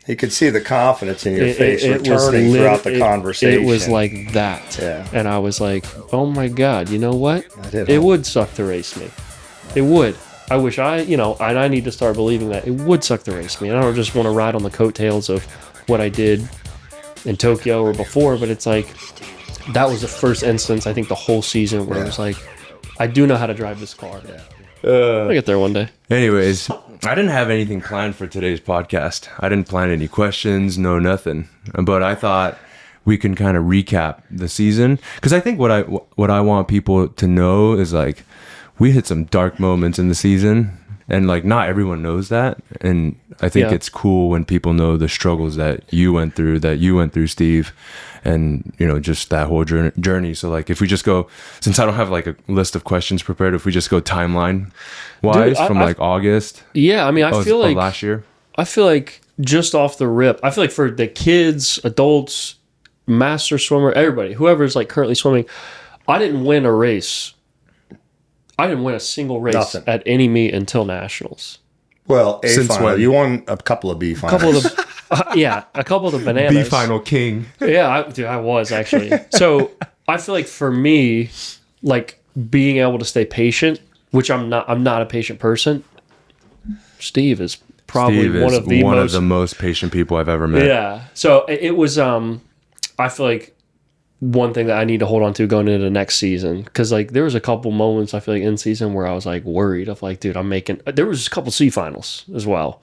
He could see the confidence in your face returning throughout the conversation. It was like that. Yeah. And I was like, oh my God, you know what? It would suck to race me. It would. I wish and I need to start believing that. It would suck to race me. And I don't just want to ride on the coattails of what I did in Tokyo or before, but it's like, that was the first instance, I think, the whole season where it was like, I do know how to drive this car. I'll get there one day. Anyways, I didn't have anything planned for today's podcast. I didn't plan any questions, no nothing. But I thought we can kind of recap the season, because I think what I want people to know is like, we hit some dark moments in the season, and like not everyone knows that. And I think it's cool when people know the struggles that you went through, Steve, and just that whole journey. So like, if we just go, since I don't have like a list of questions prepared, if we just go timeline wise from August. Yeah, I mean, I feel like last year. I feel like just off the rip, I feel like for the kids, adults, master swimmer, everybody, whoever's like currently swimming, I didn't win a race. I didn't win a single race at any meet until nationals. Well, final. You won a couple of B finals. A couple of the bananas. B final king. Yeah, I was actually. So I feel like for me, like being able to stay patient, which I'm not a patient person. Steve is probably one of the most patient people I've ever met. Yeah. So it was. I feel like one thing that I need to hold on to going into the next season, because like there was a couple moments I feel like in season where I was like worried of like, dude, there was a couple C finals as well.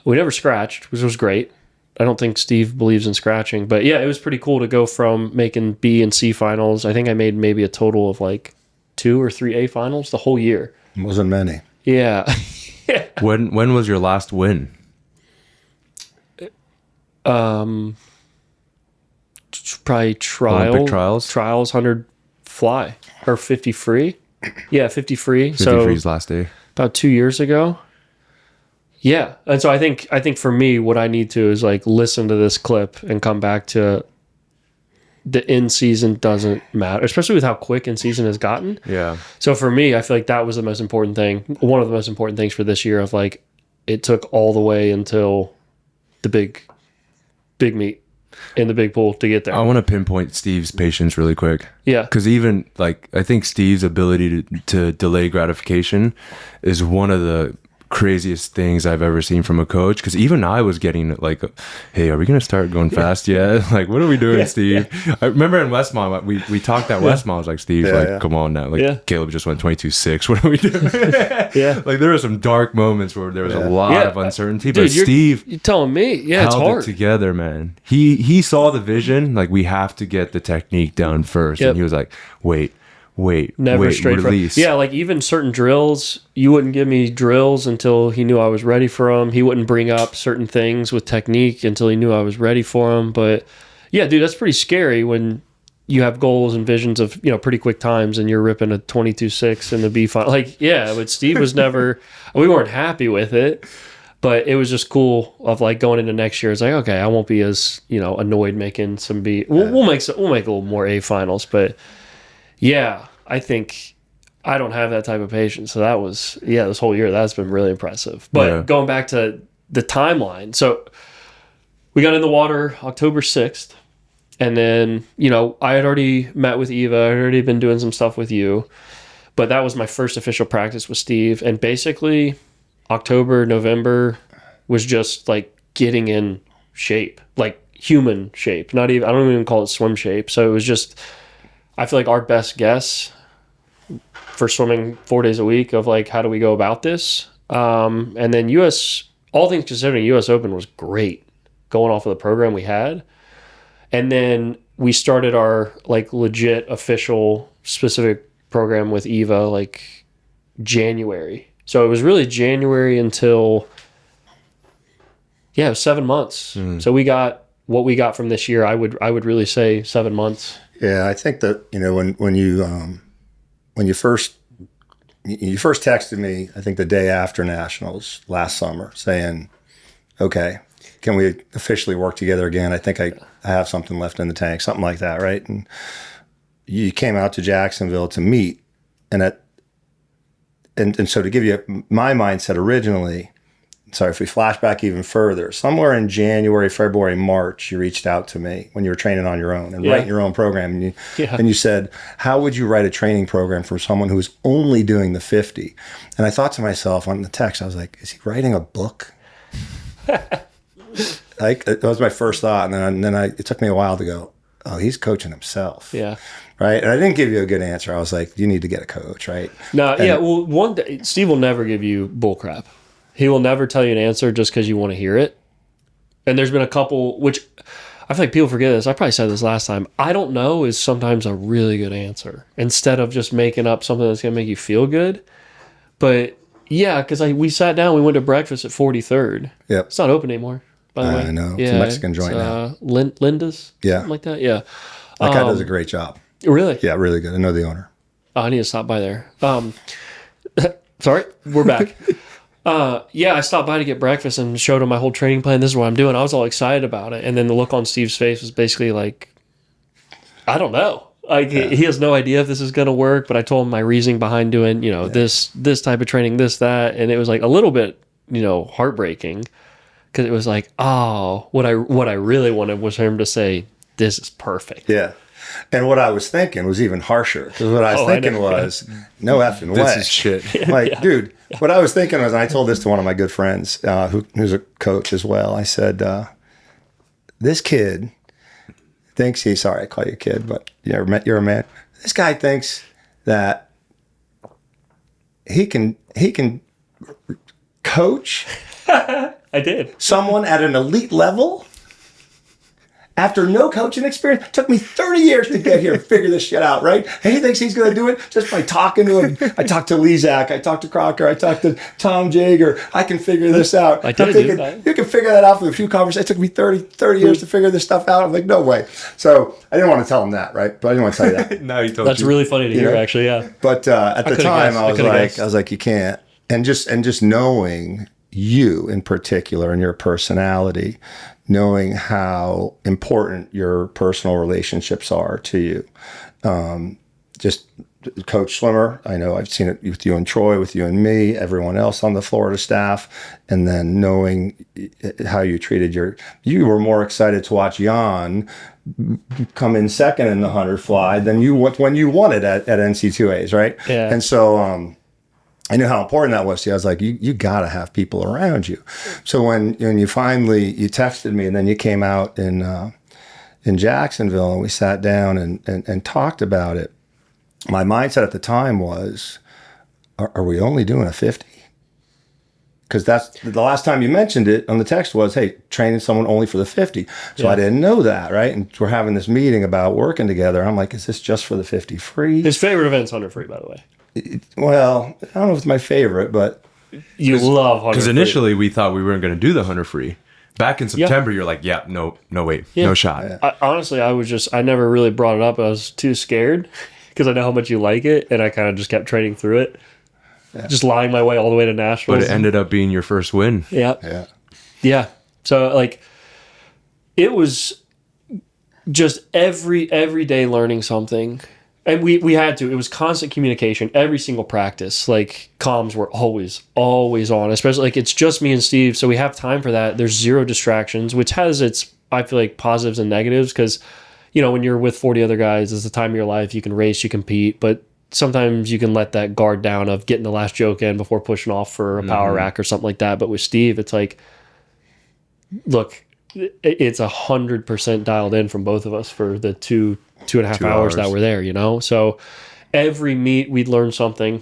We never scratched, which was great. I don't think Steve believes in scratching, but yeah, it was pretty cool to go from making B and C finals. I think I made maybe a total of like 2 or 3 A finals the whole year. Wasn't many. Yeah. When was your last win? Probably Olympic trials 100 fly or 50 free. Yeah, 50 free. 50 so free's last day. About 2 years ago. Yeah. And so I think for me, what I need to is like listen to this clip and come back to the in season doesn't matter, especially with how quick in season has gotten. Yeah. So for me, I feel like that was the most important thing. One of the most important things for this year of like, it took all the way until the big meet in the big pool to get there. I want to pinpoint Steve's patience really quick. Yeah. Because even like, I think Steve's ability to delay gratification is one of the craziest things I've ever seen from a coach. Because even I was getting like, hey, are we going to start going fast yet? Like, what are we doing, Steve? I remember in Westmont, we talked at Westmont. I was like, Steve, come on now. Like, Caeleb just went 22.6. What are we doing? Like, there were some dark moments where there was a lot of uncertainty. Dude, but Steve, you're telling me, it's hard. It together, man. He saw the vision. Like, we have to get the technique down first. And he was like, wait, straight release. Yeah, like even certain drills, you wouldn't give me drills until he knew I was ready for them. He wouldn't bring up certain things with technique until he knew I was ready for them. But yeah, dude, that's pretty scary when you have goals and visions of, pretty quick times and you're ripping a 22.6 in the B final. Like, yeah, but Steve was never, we weren't happy with it. But it was just cool of like going into next year. It's like, okay, I won't be as, annoyed making some B. We'll make a little more A finals, but yeah, I think I don't have that type of patience. So that was, this whole year, that's been really impressive. But going back to the timeline. So we got in the water October 6th. And then, I had already met with Eva. I had already been doing some stuff with you. But that was my first official practice with Steve. And basically, October, November was just like getting in shape, like human shape. I don't even call it swim shape. So it was just, I feel like our best guess for swimming 4 days a week of like, how do we go about this? And then all things considering, US Open was great going off of the program we had. And then we started our like legit official specific program with Eva like January. So it was really January until, it was 7 months. So we got what we got from this year. I would really say 7 months. Yeah, I think that when you first texted me, I think the day after nationals last summer, saying, "Okay, can we officially work together again? I think I have something left in the tank," something like that, right? And you came out to Jacksonville to meet, and so to give you my mindset originally, sorry, if we flash back even further, somewhere in January, February, March, you reached out to me when you were training on your own and writing your own program. And you said, how would you write a training program for someone who's only doing the 50? And I thought to myself on the text, I was like, is he writing a book? Like, that was my first thought. And then it took me a while to go, oh, he's coaching himself. Yeah. Right. And I didn't give you a good answer. I was like, you need to get a coach. Right. No. Yeah. Well, one day, Steve will never give you bull crap. He will never tell you an answer just because you want to hear it. And there's been a couple, which I feel like people forget this. I probably said this last time. I don't know is sometimes a really good answer instead of just making up something that's going to make you feel good. But yeah, because we sat down, we went to breakfast at 43rd. Yep. It's not open anymore, by the way. I know. Yeah, it's a Mexican joint now. Linda's? Yeah. Something like that? Yeah. That guy does a great job. Really? Yeah, really good. I know the owner. Oh, I need to stop by there. Sorry, we're back. Yeah, I stopped by to get breakfast and showed him my whole training plan. This is what I'm doing. I was all excited about it. And then the look on Steve's face was basically like, I don't know. Like he has no idea if this is going to work, but I told him my reasoning behind doing, this type of training, this, that. And it was like a little bit, heartbreaking because it was like, oh, what I really wanted was him to say, this is perfect. Yeah. And what I was thinking was even harsher. Because what I was thinking was, no effing way. This is shit. Like, dude, what I was thinking was, and I told this to one of my good friends who's a coach as well. I said, this kid thinks sorry, I call you a kid, but you're a man. This guy thinks that he can coach I did. someone at an elite level after no coaching experience. It took me 30 years to get here and figure this shit out, right? And he thinks he's going to do it just by talking to him. I talked to Lezak, I talked to Crocker, I talked to Tom Jager. I can figure this out. I did do that. You can figure that out with a few conversations. It took me 30 years to figure this stuff out. I'm like, no way. So I didn't want to tell him that, right? But I didn't want to tell you that. Now you told That's really funny to hear, actually, yeah. But at the time, I was like, you can't. And just knowing you in particular and your personality, knowing how important your personal relationships are to you. Just coach swimmer, I know I've seen it with you and Troy, with you and me, everyone else on the Florida staff, and then knowing how you treated you were more excited to watch Jan come in second in the 100 fly than when you won it at NC2As, right? Yeah. And so, I knew how important that was to you. I was like, you got to have people around you. So when you texted me and then you came out in Jacksonville and we sat down and talked about it, my mindset at the time was, are we only doing a 50? Because that's the last time you mentioned it on the text was, hey, training someone only for the 50. So I didn't know that, right? And we're having this meeting about working together. I'm like, is this just for the 50 free? His favorite event's 100 free, by the way. Well, I don't know if it's my favorite, but you love 100 because initially we thought we weren't going to do the 100 free. Back in September, you're like, no, wait, no shot. Yeah. Honestly, I never really brought it up. I was too scared because I know how much you like it, and I kind of just kept training through it, just lying my way all the way to nationals. But it ended up being your first win. Yeah. So it was just every day learning something. And we had to. It was constant communication, every single practice. Like, comms were always on, especially, it's just me and Steve, so we have time for that. There's zero distractions, which has its, I feel like, positives and negatives, because, when you're with 40 other guys, it's the time of your life. You can race, you compete, but sometimes you can let that guard down of getting the last joke in before pushing off for a power rack or something like that. But with Steve, it's like, look, it's 100% dialed in from both of us for the two and a half hours that we're there, So every meet we'd learn something,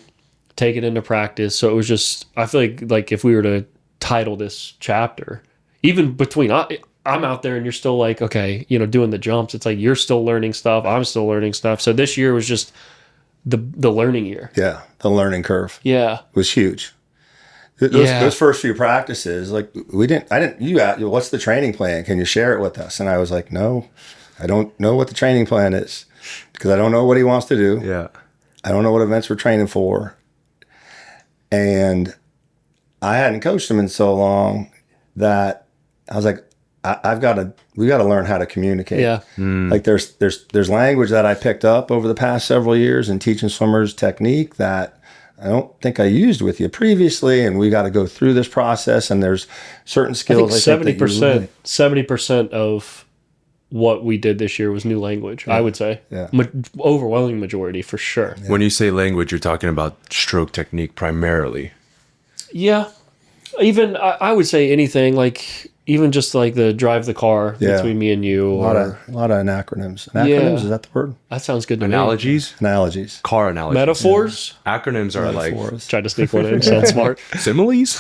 take it into practice. So it was just, I feel like if we were to title this chapter, even between, I'm out there and you're still like, okay, doing the jumps. It's like you're still learning stuff. I'm still learning stuff. So this year was just the learning year. Yeah, the learning curve. Yeah. Was huge. Those first few practices, you asked, what's the training plan? Can you share it with us? And I was like, no, I don't know what the training plan is because I don't know what he wants to do. Yeah. I don't know what events we're training for. And I hadn't coached him in so long that I was like, we got to learn how to communicate. Yeah. Like there's language that I picked up over the past several years in teaching swimmers technique that I don't think I used with you previously, and we got to go through this process. And there's certain skills. I think 70% of what we did this year was new language. I would say, overwhelming majority for sure. When you say language, you're talking about stroke technique primarily. Yeah, even I would say anything like even just like the drive the car between me and you. A lot of acronyms. Acronyms, is that the word? That sounds good to Analogies? Analogies. Car analogies. Metaphors? Yeah. Acronyms are like... Try to sneak one in. Sound smart. Similes?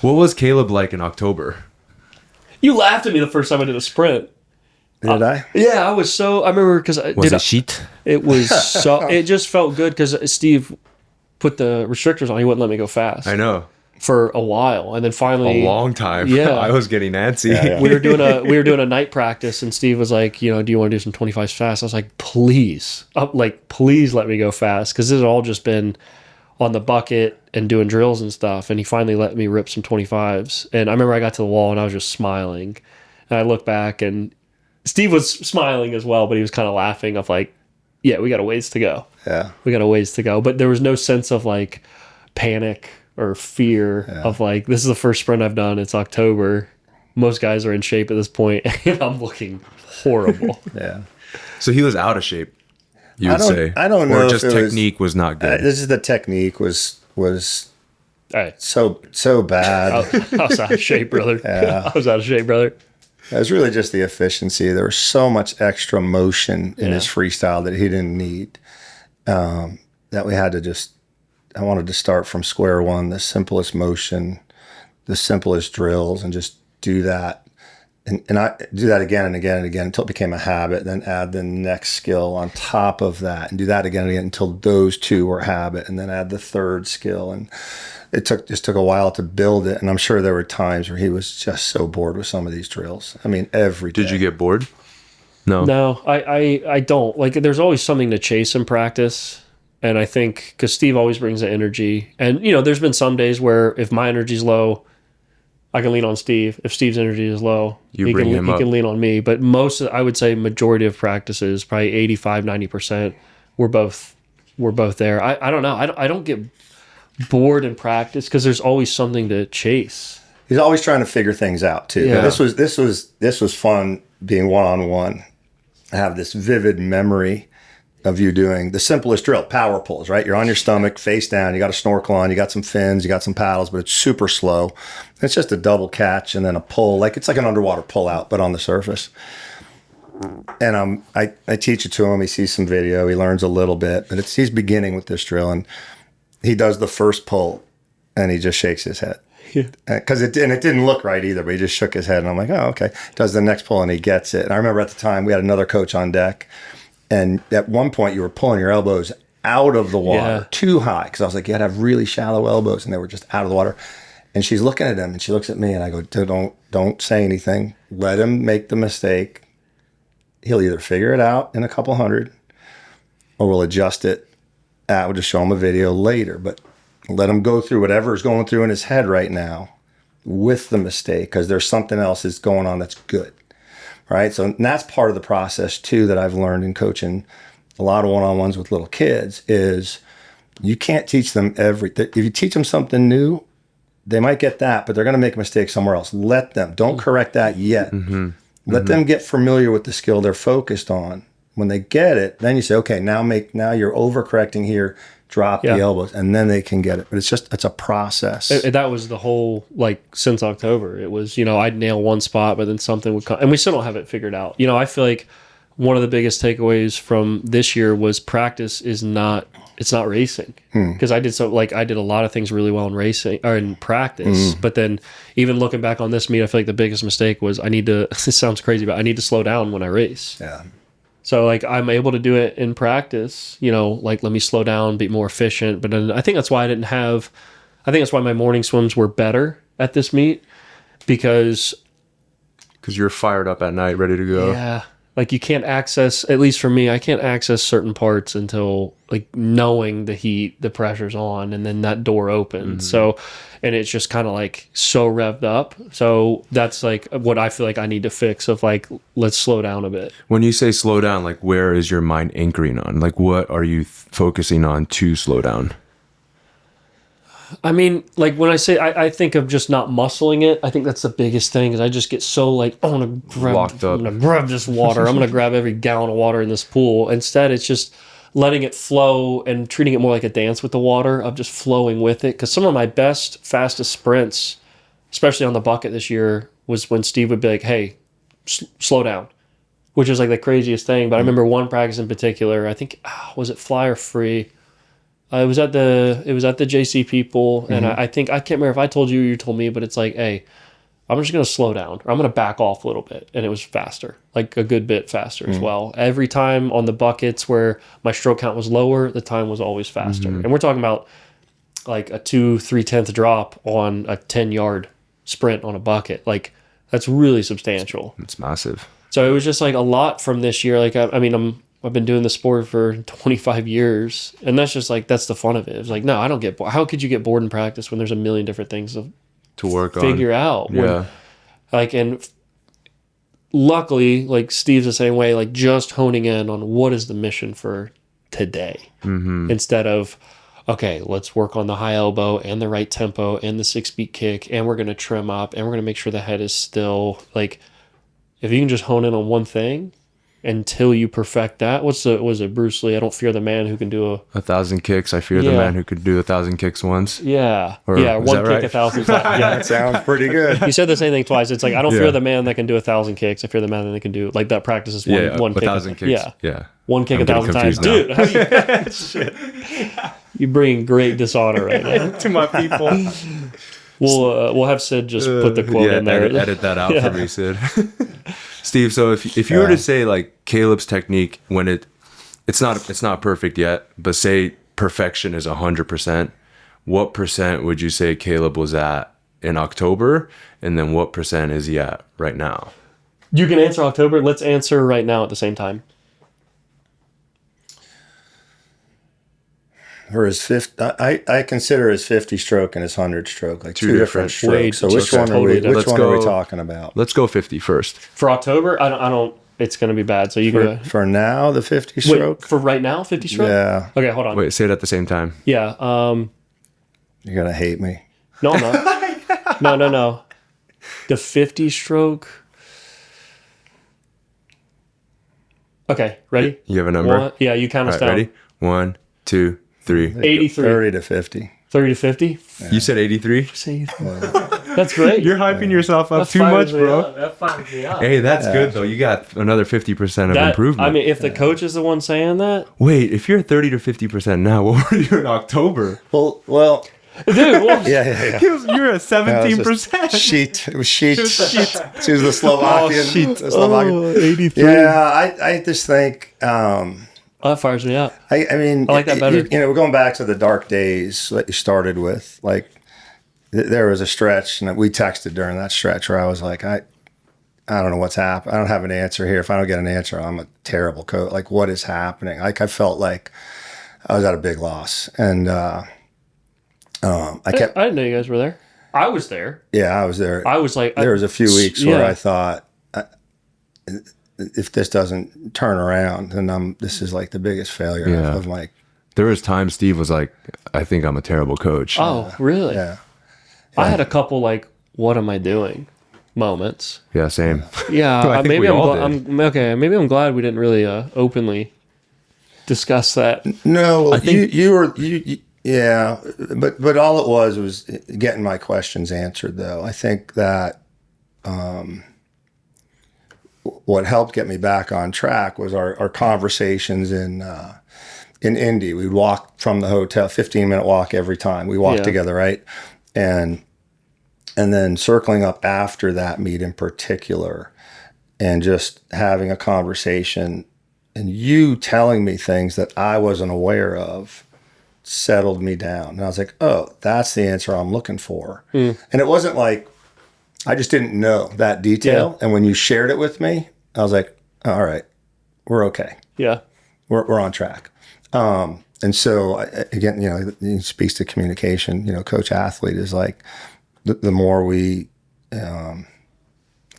What was Caeleb like in October? You laughed at me the first time I did a sprint. Did I? Yeah, I remember because Was it sheet? It was it just felt good because Steve put the restrictors on. He wouldn't let me go fast. I know. For a while, and then finally A long time. Yeah. I was getting antsy. Yeah. we were doing a night practice, and Steve was like, do you want to do some 25s fast? I was like, please let me go fast, because this had all just been on the bucket and doing drills and stuff. And he finally let me rip some 25s. And I remember I got to the wall and I was just smiling. And I looked back and Steve was smiling as well, but he was kind of laughing of like, yeah, we got a ways to go. Yeah. We got a ways to go. But there was no sense of like panic or fear of like, this is the first sprint I've done. It's October. Most guys are in shape at this point, and I'm looking horrible. Yeah. So he was out of shape, you would say. I don't know Or if just it technique was not good. This is the technique was All right. so bad. I was out of shape, brother. Yeah. I was out of shape, brother. It was really just the efficiency. There was so much extra motion in his freestyle that he didn't need. That we had to I wanted to start from square one, the simplest motion, the simplest drills, and just do that. And I do that again and again and again until it became a habit, then add the next skill on top of that and do that again and again until those two were habit, and then add the third skill. And it took a while to build it. And I'm sure there were times where he was just so bored with some of these drills. I mean, every day. Did you get bored? No. No, I don't. Like, there's always something to chase in practice. And I think because Steve always brings the energy. And, there's been some days where if my energy's low, I can lean on Steve. If Steve's energy is low, he can lean on me. But I would say majority of practices, probably 85, 90%, we're both there. I don't know. I don't get bored in practice because there's always something to chase. He's always trying to figure things out too. Yeah. This was fun being one-on-one. I have this vivid memory of you doing the simplest drill, power pulls, right? You're on your stomach, face down, you got a snorkel on, you got some fins, you got some paddles, but it's super slow. It's just a double catch and then a pull. It's like an underwater pull out, but on the surface. And I teach it to him. He sees some video, he learns a little bit, but he's beginning with this drill, and he does the first pull and he just shakes his head. Because it didn't look right either, but he just shook his head, and I'm like, oh, okay. Does the next pull and he gets it. And I remember at the time we had another coach on deck, and at one point you were pulling your elbows out of the water too high, because I was like, you got to have really shallow elbows, and they were just out of the water. And she's looking at him, and she looks at me, and I go, don't say anything. Let him make the mistake. He'll either figure it out in a couple hundred, or we'll adjust it. We'll just show him a video later, but let him go through whatever is going through in his head right now with the mistake, because there's something else that's going on that's good. Right. So that's part of the process too that I've learned in coaching a lot of one-on-ones with little kids is you can't teach them everything. If you teach them something new, they might get that, but they're going to make a mistake somewhere else. Let them. Don't correct that yet. Mm-hmm. Let them get familiar with the skill they're focused on. When they get it, then you say, okay, now you're overcorrecting here. Drop the elbows, and then they can get it. But it's a process. And that was the whole, since October. It was, I'd nail one spot, but then something would come. And we still don't have it figured out. I feel like one of the biggest takeaways from this year was practice it's not racing. Because I did a lot of things really well in racing, or in practice. But then even looking back on this meet, I feel like the biggest mistake was this sounds crazy, but I need to slow down when I race. Yeah. So I'm able to do it in practice, let me slow down, be more efficient. But then I think that's why that's why my morning swims were better at this meet, because you're fired up at night, ready to go. Yeah. like you can't access, at least for me, I can't access certain parts until like knowing the heat, the pressure's on, and then that door opens. So, and it's just kind of like so revved up. So that's like what I feel like I need to fix of like, let's slow down a bit. When you say slow down, like where is your mind anchoring on? Like what are you focusing on to slow down? I mean, like when I say I think of just not muscling it, I think that's the biggest thing is I just get so like, oh, I'm gonna grab this water. I'm gonna grab every gallon of water in this pool. Instead, it's just letting it flow and treating it more like a dance with the water of just flowing with it. Because some of my best, fastest sprints, especially on the bucket this year, was when Steve would be like, hey, slow down, which is like the craziest thing. But I remember one practice in particular, I think, was it fly or free? It was at the JC people, and I think I can't remember if I told you or you told me, but it's like, hey, I'm just gonna slow down, or I'm gonna back off a little bit, and it was faster, like a good bit faster as well. Every time on the buckets where my stroke count was lower, the time was always faster, and we're talking about like a 2/3 drop on a 10-yard sprint on a bucket, like that's really substantial. It's massive. So it was just like a lot from this year. Like I mean, I've been doing the sport for 25 years, and that's just like, that's the fun of it. It's like, no, I don't get bored. How could you get bored in practice when there's a million different things To work on. figure out? Yeah. Like, and luckily, like Steve's the same way, like just honing in on what is the mission for today instead of, okay, let's work on the high elbow and the right tempo and the 6-beat kick, and we're going to trim up and we're going to make sure the head is still. Like, if you can just hone in on one thing until you perfect that. Was it Bruce Lee? I don't fear the man who can do 1,000 kicks. I fear the man who could do 1,000 kicks once. Yeah. Or, yeah. is One that kick right? 1,000 times. Yeah. That sounds pretty good. You said the same thing twice. It's like, I don't fear the man that can do 1,000 kicks. I fear the man that can do, like, that practices one kick. 1,000 kicks. Yeah. Yeah. One kick I'm 1,000 times. getting Dude, how you, shit. You bring great dishonor right now. to my people. We'll have Sid just put the quote in there. Edit that out for me, Sid. Steve, so if you were to say like Caeleb's technique when it's not perfect yet, but say perfection is 100%, what percent would you say Caeleb was at in October, and then what percent is he at right now? You can answer October. Let's answer right now at the same time. For his 50, I consider his 50 stroke and his 100 stroke like two different strokes. So which one are we talking about? Let's go 50 first. For October, I don't. It's going to be bad. So you go For now, the 50 stroke. for right now, 50 stroke. Yeah. Okay, hold on. Wait, say it at the same time. Yeah. You're gonna hate me. No, I'm not. No. The 50 stroke. Okay, ready? You have a number? One, yeah, you count us All down. right, ready? 1, 2, 3. 83. 30 to 50. 30 to 50. Yeah. You said 83? That's great. You're hyping yourself up That too fires much, me bro. up. That fires me up. Hey, that's good though. You got another 50% of improvement. I mean, if the coach is the one saying that, Wait, if you're 30 to 50% now, what were you in October? Well, dude, well, yeah. You're at 17%. Sheet. She was the Slovakian. The Slovakian. 83. Yeah, I just think. That fires me up. I mean, I like that better. We're going back to the dark days that you started with. Like, there was a stretch, and we texted during that stretch where I was like, I don't know what's happened. I don't have an answer here. If I don't get an answer, I'm a terrible coach. Like, what is happening? Like, I felt like I was at a big loss, and I didn't know you guys were there. I was there. Yeah, I was there. I was like, there was a few weeks where I thought, if this doesn't turn around, then this is like the biggest failure of my. There was times Steve was like, I think I'm a terrible coach. oh, really? Yeah. I had a couple like, what am I doing moments. Yeah, same. Yeah, I think maybe we all I'm okay. Maybe I'm glad we didn't really openly discuss that. No, I think yeah, but all it was getting my questions answered. Though I think that what helped get me back on track was our conversations in Indy. We'd walk from the hotel, 15-minute walk every time. We walked together, right? And then circling up after that meet in particular, and just having a conversation, and you telling me things that I wasn't aware of settled me down. And I was like, oh, that's the answer I'm looking for. And it wasn't like, I just didn't know that detail. Yeah. And when you shared it with me, I was like, all right, we're okay. Yeah. We're on track. And so again, it speaks to communication. Coach athlete is like the more we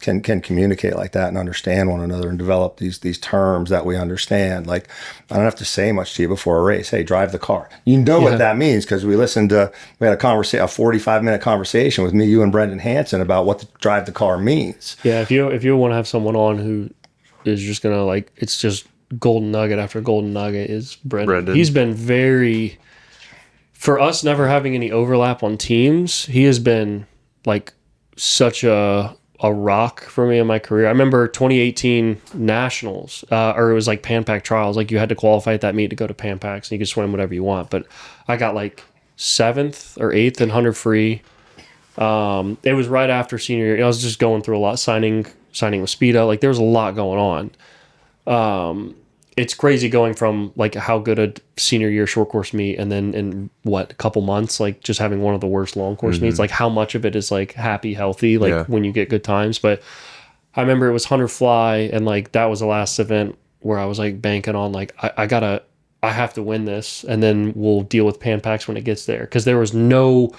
can communicate like that and understand one another and develop these terms that we understand. Like, I don't have to say much to you before a race. Hey, drive the car. You know what that means because we had a 45-minute conversation with me, you, and Brendan Hansen about what the drive the car means. Yeah, if you want to have someone on who is just gonna it's just golden nugget after golden nugget is Brendan. He's been very, for us never having any overlap on teams, he has been like such a rock for me in my career. I remember 2018 nationals, or it was like Pan Pac trials. Like you had to qualify at that meet to go to Pan Pacs, and you could swim whatever you want. But I got like 7th or 8th in 100 free. It was right after senior year. I was just going through a lot, signing with Speedo. Like there was a lot going on. It's crazy going from like how good a senior year short course meet, and then in a couple months, like just having one of the worst long course meets, like how much of it is like happy, healthy, like when you get good times. But I remember it was 100 fly, and like that was the last event where I was like banking on like, I have to win this, and then we'll deal with Pan Pacs when it gets there. Cause there was no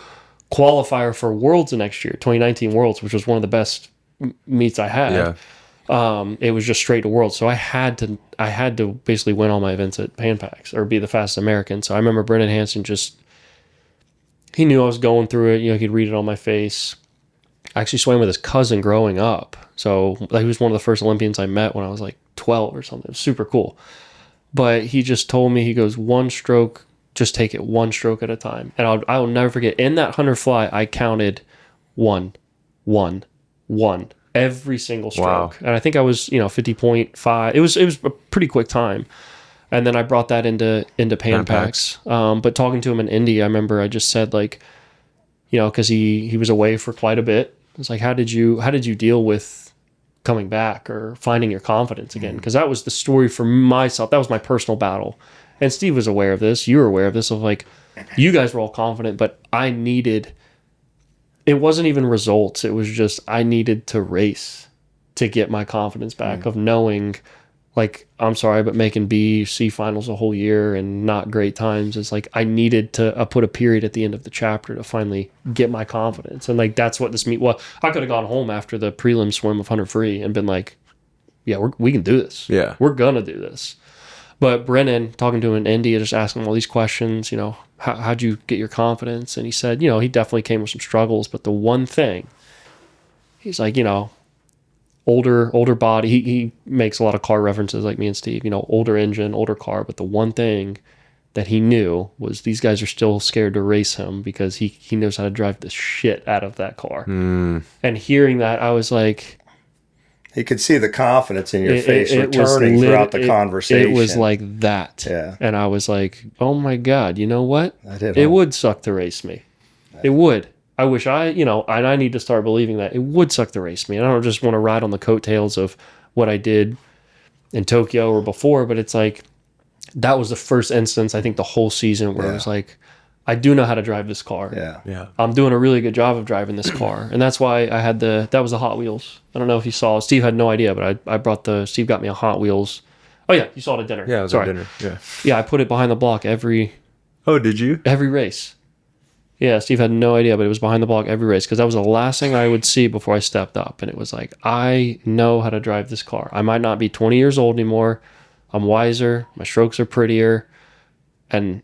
qualifier for Worlds the next year, 2019 Worlds, which was one of the best meets I had. Yeah. It was just straight to Worlds. So I had to basically win all my events at Pan Pacs or be the fastest American. So I remember Brendan Hansen he knew I was going through it. He could read it on my face. I actually swam with his cousin growing up. So he was one of the first Olympians I met when I was like 12 or something. It was super cool. But he just told me, he goes, one stroke, just take it one stroke at a time. And I will never forget, in that 100 fly, I counted 1, 1, 1. Every single stroke. Wow. And I think I was, 50.5. It was a pretty quick time. And then I brought that into Pan Pacs. But talking to him in Indy, I remember I just said like, cause he was away for quite a bit. It's like, how did you deal with coming back or finding your confidence again? Cause that was the story for myself. That was my personal battle. And Steve was aware of this. You were aware of this, of like, you guys were all confident, but it wasn't even results. It was just, I needed to race to get my confidence back of knowing like, I'm sorry, but making B, C finals a whole year and not great times. It's like, I needed to put a period at the end of the chapter to finally get my confidence. And like, that's what this meet was. I could have gone home after the prelim swim of 100 free and been like, yeah, we can do this. Yeah. We're going to do this. But Brennan, talking to him in India, just asking him all these questions, how'd you get your confidence? And he said, he definitely came with some struggles, but the one thing, he's like, older body. He makes a lot of car references like me and Steve, older engine, older car. But the one thing that he knew was these guys are still scared to race him because he knows how to drive the shit out of that car. And hearing that, I was like, you could see the confidence in your face returning throughout the conversation. It was like that. Yeah. And I was like, oh my God, you know what? It would suck to race me. It would. I wish and I need to start believing that it would suck to race me. And I don't just want to ride on the coattails of what I did in Tokyo or before, but it's like, that was the first instance, I think the whole season where it was like, I do know how to drive this car. Yeah. I'm doing a really good job of driving this car. And that's why I had that was the Hot Wheels. I don't know if you saw, Steve had no idea, but I brought Steve got me a Hot Wheels. Oh yeah, you saw it at dinner. Yeah, it was at dinner. Yeah. Yeah, I put it behind the block Oh, did you? every race. Yeah, Steve had no idea, but it was behind the block every race because that was the last thing I would see before I stepped up. And it was like, I know how to drive this car. I might not be 20 years old anymore. I'm wiser. My strokes are prettier. And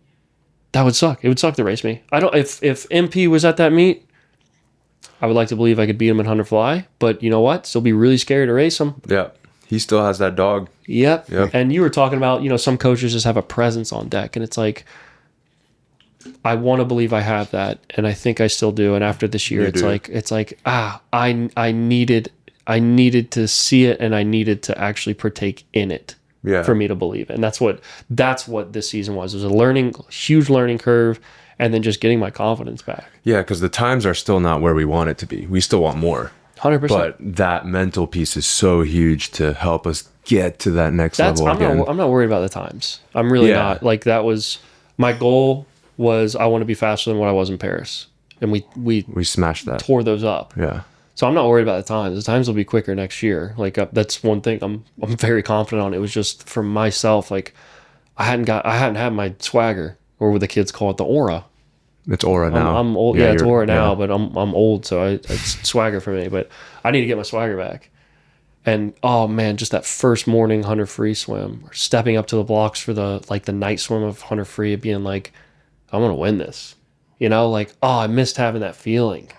that would suck. It would suck to race me. If MP was at that meet, I would like to believe I could beat him in 100 fly. But you know what? Still be really scary to race him. Yeah. He still has that dog. Yep. Yeah. And you were talking about, some coaches just have a presence on deck. And it's like, I want to believe I have that, and I think I still do. And after this year, it's like I needed to see it, and I needed to actually partake in it for me to believe it. And that's what this season was. It was a huge learning curve, and then just getting my confidence back. Yeah, because the times are still not where we want it to be. We still want more. 100%. But that mental piece is so huge to help us get to that next level again. I'm not worried about the times. I'm really not. Like, that was my goal. Was I want to be faster than what I was in Paris, and we smashed that. tore those up. Yeah. So I'm not worried about the times. The times will be quicker next year. Like that's one thing I'm very confident on. It was just for myself. Like I hadn't had my swagger, or what the kids call it, the aura. It's aura now. I'm old. Yeah, it's you're- aura now, but I'm old, so it's swagger for me. But I need to get my swagger back. And oh man, just that first morning 100 free swim, or stepping up to the blocks for the night swim of 100 free, being like, I want to win this. You know, like, oh, I missed having that feeling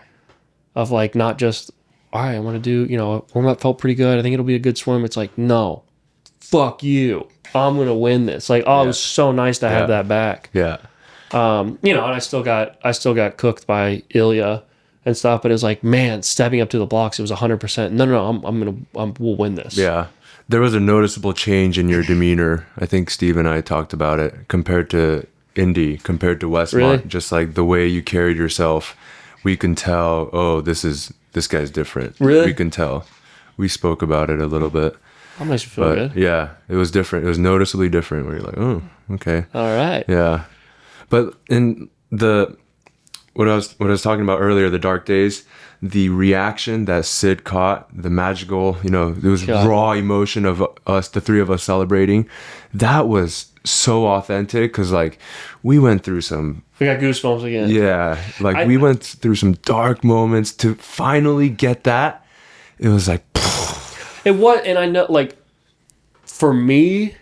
of like not just, all right, I want to do, warm up felt pretty good. I think it'll be a good swim. It's like, no, fuck you. I'm gonna win this. Like, oh, it was so nice to have that back. Yeah. And I still got cooked by Ilya and stuff, but it was like, man, stepping up to the blocks, it was 100%. No, we'll win this. Yeah. There was a noticeable change in your demeanor. I think Steve and I talked about it compared to Indy, compared to Westmont. Really? Just like the way you carried yourself, we can tell, oh, this guy's different. Really? We can tell. We spoke about it a little bit. That makes you feel But good. yeah, it was different. It was noticeably different where you're like, oh, okay. All right. Yeah. But in what I was talking about earlier, the dark days, the reaction that Sid caught, the magical, there was raw emotion of us, the three of us celebrating. That was so authentic because like we went through some, We got goosebumps again. yeah, like we went through some dark moments to finally get that. It was like, It was, and I know, like, for me,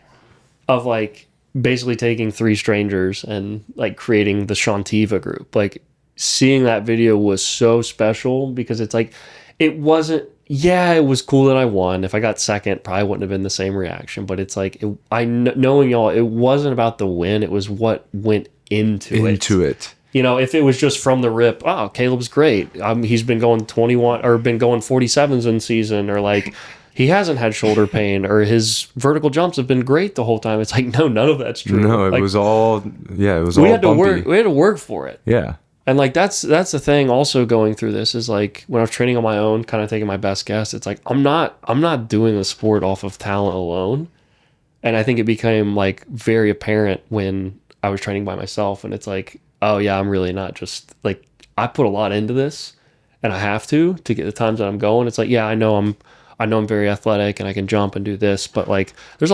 of like basically taking three strangers and like creating the Shantiva group, like seeing that video was so special because it's like, it wasn't, it was cool that I won. If I got second, probably wouldn't have been the same reaction, but it's like, knowing y'all, it wasn't about the win. It was what went into it. If it was just from the rip, oh, Caeleb's great. He's been going 21 or been going 47s in season, or like he hasn't had shoulder pain, or his vertical jumps have been great the whole time. It's like, no, none of that's true. No, it was all, it was all we had to bumpy. work. We had to work for it. Yeah. And like that's the thing. Also going through this is like when I was training on my own, kind of taking my best guess. It's like I'm not doing the sport off of talent alone, and I think it became like very apparent when I was training by myself. And it's like, oh yeah, I'm really not just like, I put a lot into this, and I have to get the times that I'm going. It's like, yeah, I know I'm very athletic and I can jump and do this, but like there's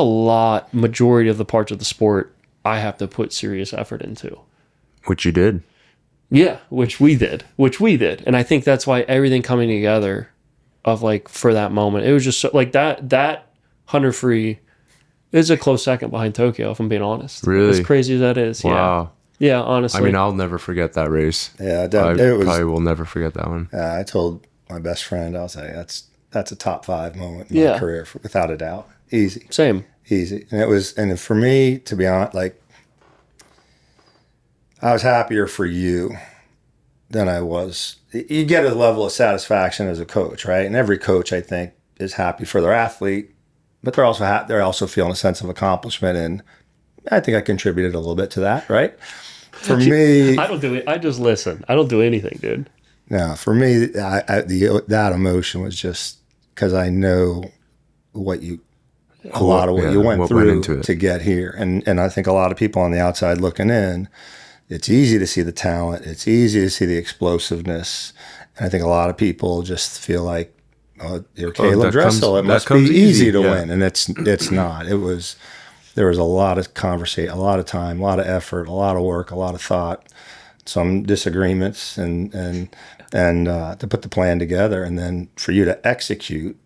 majority of the parts of the sport I have to put serious effort into. Which you did. Yeah, which we did. And I think that's why everything coming together of like for that moment, it was just so, like that 100 free is a close second behind Tokyo, if I'm being honest. Really? As crazy as that is. Wow. Yeah, honestly. I mean, I'll never forget that race. Yeah, I probably will never forget that one. I told my best friend, I'll say that's a top 5 moment in my career, without a doubt. Easy. Same. Easy. And for me, to be honest, like, I was happier for you than I was. You get a level of satisfaction as a coach, right? And every coach, I think, is happy for their athlete, but they're also feeling a sense of accomplishment, and I think I contributed a little bit to that, right? For me, I don't do it. I just listen. I don't do anything, dude. No, for me, that emotion was just because I know what you went through to get here, and I think a lot of people on the outside looking in, it's easy to see the talent, it's easy to see the explosiveness, and I think a lot of people just feel like, oh, you're Caeleb Dressel, it must be easy to win, and it's not. There was a lot of conversation, a lot of time, a lot of effort, a lot of work, a lot of thought, some disagreements, and to put the plan together, and then for you to execute.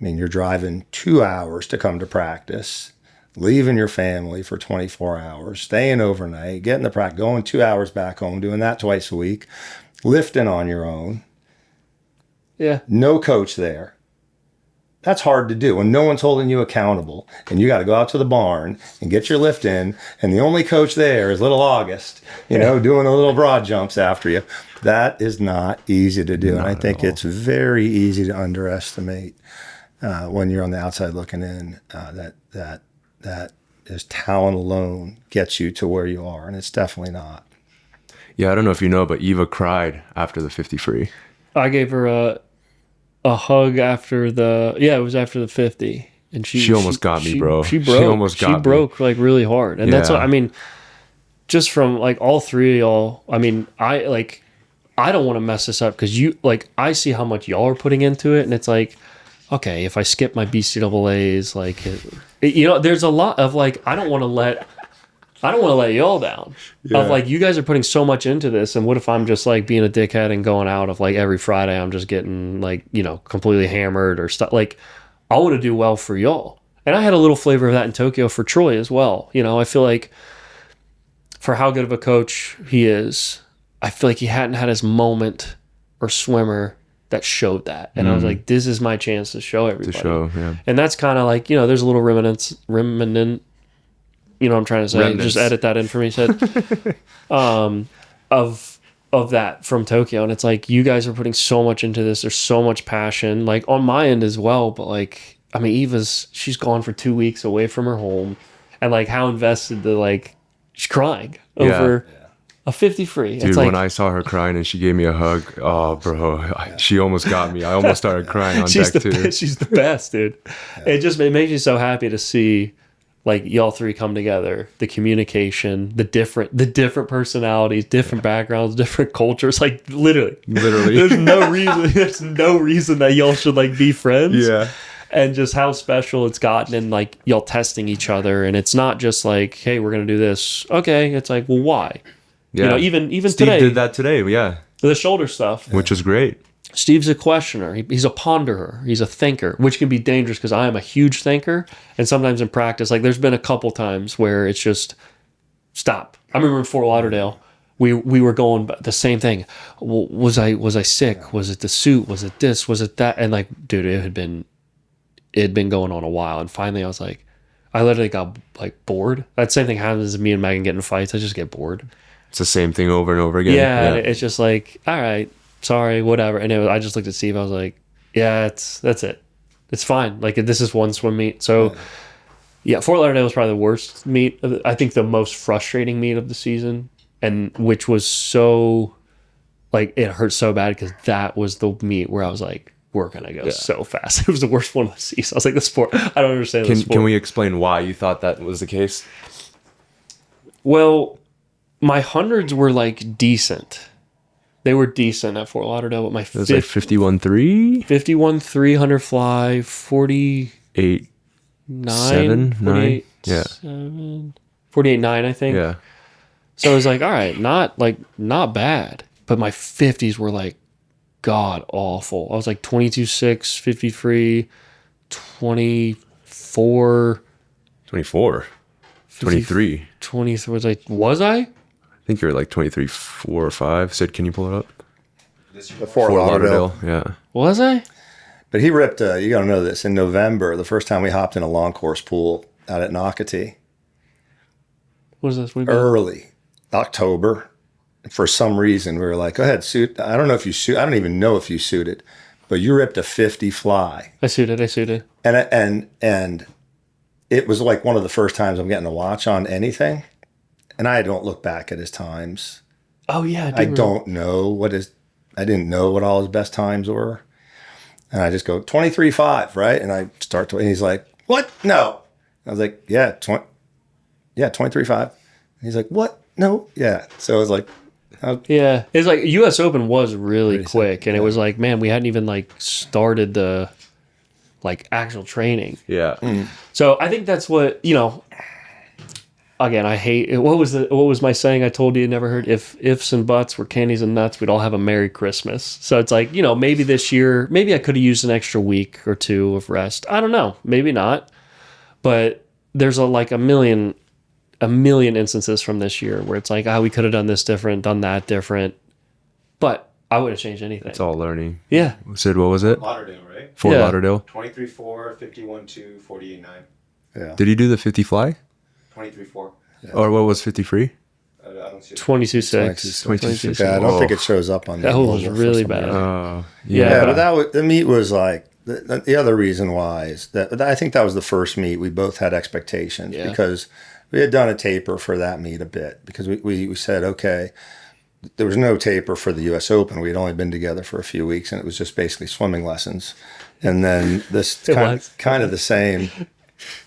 I mean, you're driving 2 hours to come to practice, leaving your family for 24 hours, staying overnight, getting the practice, going 2 hours back home, doing that twice a week, lifting on your own. Yeah. No coach there. That's hard to do when no one's holding you accountable, and you got to go out to the barn and get your lift in, and the only coach there is little August, doing a little broad jumps after you. That is not easy to do, and I think it's very easy to underestimate when you're on the outside looking in. That is talent alone gets you to where you are, and it's definitely not. Yeah, I don't know if you know, but Eva cried after the 50 free. I gave her a hug after it was after the 50, and she almost got me, bro. She broke like really hard, and that's what I mean. Just from like all three of y'all, I mean, I don't want to mess this up because I see how much y'all are putting into it, and it's like, okay, if I skip my BCAAs, like, there's a lot of like, I don't want to let y'all down. Yeah. Of like, you guys are putting so much into this, and what if I'm just like being a dickhead and going out of like every Friday I'm just getting like, completely hammered or stuff. Like, I want to do well for y'all. And I had a little flavor of that in Tokyo for Troy as well. I feel like for how good of a coach he is, I feel like he hadn't had his moment or swimmer that showed that. And I was like, this is my chance to show everybody. Yeah. And that's kind of like, there's a little remnant, what I'm trying to say? Remnants. Just edit that in for me, said. Of that from Tokyo. And it's like, you guys are putting so much into this. There's so much passion, like on my end as well. But like, I mean, she's gone for 2 weeks away from her home. And like how invested she's crying over a 50 free. Dude, it's like, when I saw her crying and she gave me a hug, oh, bro, she almost got me. I almost started crying on deck too. She's the best, dude. It makes me so happy to see like y'all three come together, the communication, the different personalities, different backgrounds, different cultures. Like literally, there's no reason that y'all should like be friends. Yeah. And just how special it's gotten, and like y'all testing each other, and it's not just like, hey, we're gonna do this. Okay, it's like, well, why? Yeah. Even Steve today did that today. Yeah. the shoulder stuff, Which was great. Steve's a questioner. He's a ponderer. He's a thinker, which can be dangerous because I am a huge thinker. And sometimes in practice, like there's been a couple times where it's just stop. I remember in Fort Lauderdale, we were going the same thing. Was I sick? Was it the suit? Was it this? Was it that? And like, dude, it had been going on a while. And finally I was like, I literally got like bored. That same thing happens to me and Megan getting fights. I just get bored. It's the same thing over and over again. Yeah. It's just like, all right, sorry, whatever. And I just looked at Steve. I was like, yeah, that's it. It's fine. Like, this is one swim meet. So, yeah, Fort Lauderdale was probably the worst meet. I think the most frustrating meet of the season, and which was so, like, it hurt so bad because that was the meet where I was like, we're going to go so fast. It was the worst one of the season. I was like, the sport, I don't understand the sport. Can we explain why you thought that was the case? Well, my hundreds were, like, decent. They were decent at Fort Lauderdale, but my It was like 51.3? 51.300 fly, 48 7, 9? Yeah. 48.9, I think. Yeah. So I was like, all right, not bad. But my 50s were like god awful. I was like 22.6, 53, 24. 24. 23. 20 was I? I think you're like 23, 4 or 5. Sid, can you pull it up? The Fort Lauderdale. Yeah. Was I? But he ripped, you got to know this, in November, the first time we hopped in a long course pool out at Nocatee. What is this? Early October. For some reason, we were like, go ahead, suit. I don't know if you suit. I don't even know if you suited, but you ripped a 50 fly. I suited. And it was like one of the first times I'm getting a watch on anything. And I don't look back at his times. Oh, yeah. I didn't know what all his best times were. And I just go 23.5, right? And I start to, and he's like, what? No. I was like, yeah, 23.5. He's like, what? No. Yeah. So it was like, yeah. It's like US Open was really quick. And it was like, man, we hadn't even like started the like actual training. Yeah. So I think that's what, again, I hate what was my saying I told you never heard? If ifs and buts were candies and nuts, we'd all have a Merry Christmas. So it's like, maybe this year, maybe I could have used an extra week or two of rest. I don't know. Maybe not. But there's a million instances from this year where it's like, we could have done this different, done that different. But I wouldn't have changed anything. It's all learning. Yeah. Sid, what was it? Lauderdale, right? Fort Yeah. Lauderdale. 23.4, 51.2, 48.9. yeah. Did he do the 50 fly? 23.4. Or what was 50-free? I don't see it. 22.6. 22.6. Yeah, I don't think it shows up on That the was logo for really some bad. reason. Oh, Yeah. Yeah, but the meet was like, the other reason why is that I think that was the first meet we both had expectations because we had done a taper for that meet a bit because we said, okay, there was no taper for the US Open. We'd only been together for a few weeks and it was just basically swimming lessons. And then this kind of the same.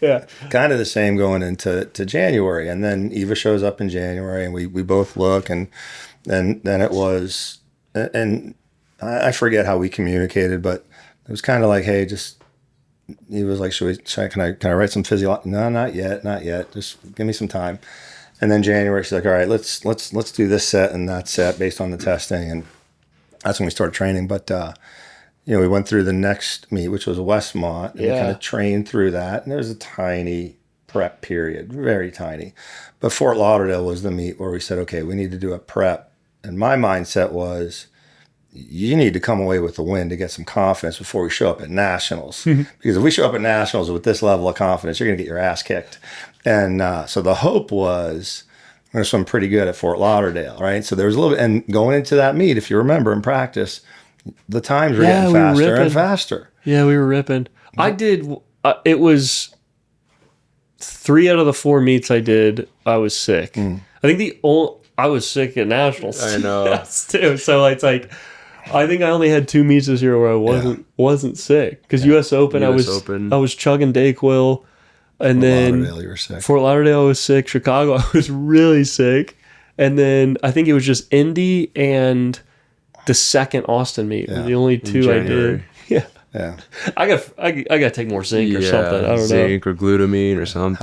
Yeah. Kind of the same going into January. And then Eva shows up in January and we both look and then it was and I forget how we communicated, but it was kind of like, hey, just, he was like, can I write some physio? No, not yet. Just give me some time. And then January, she's like, all right, let's do this set and that set based on the testing. And that's when we started training. But, we went through the next meet, which was Westmont, and we kind of trained through that. And there was a tiny prep period, very tiny. But Fort Lauderdale was the meet where we said, okay, we need to do a prep. And my mindset was, you need to come away with the win to get some confidence before we show up at nationals. Because if we show up at nationals with this level of confidence, you're going to get your ass kicked. And so the hope was we're going to swim pretty good at Fort Lauderdale, right? So there was a little bit, and going into that meet, if you remember in practice, the times were getting faster and faster. Yeah, we were ripping. I did, it was 3 out of the 4 meets I did, I was sick. I think I was sick at nationals. I know. Yes, too. So it's like, I think I only had 2 meets this year where I wasn't sick. Because US Open, I was chugging Dayquil. And then Lauderdale, you were sick. Fort Lauderdale, I was sick. Chicago, I was really sick. And then I think it was just Indy and the second Austin meet were the only 2 I did. Yeah. I got to take more zinc or something. I don't know. Zinc or glutamine or something.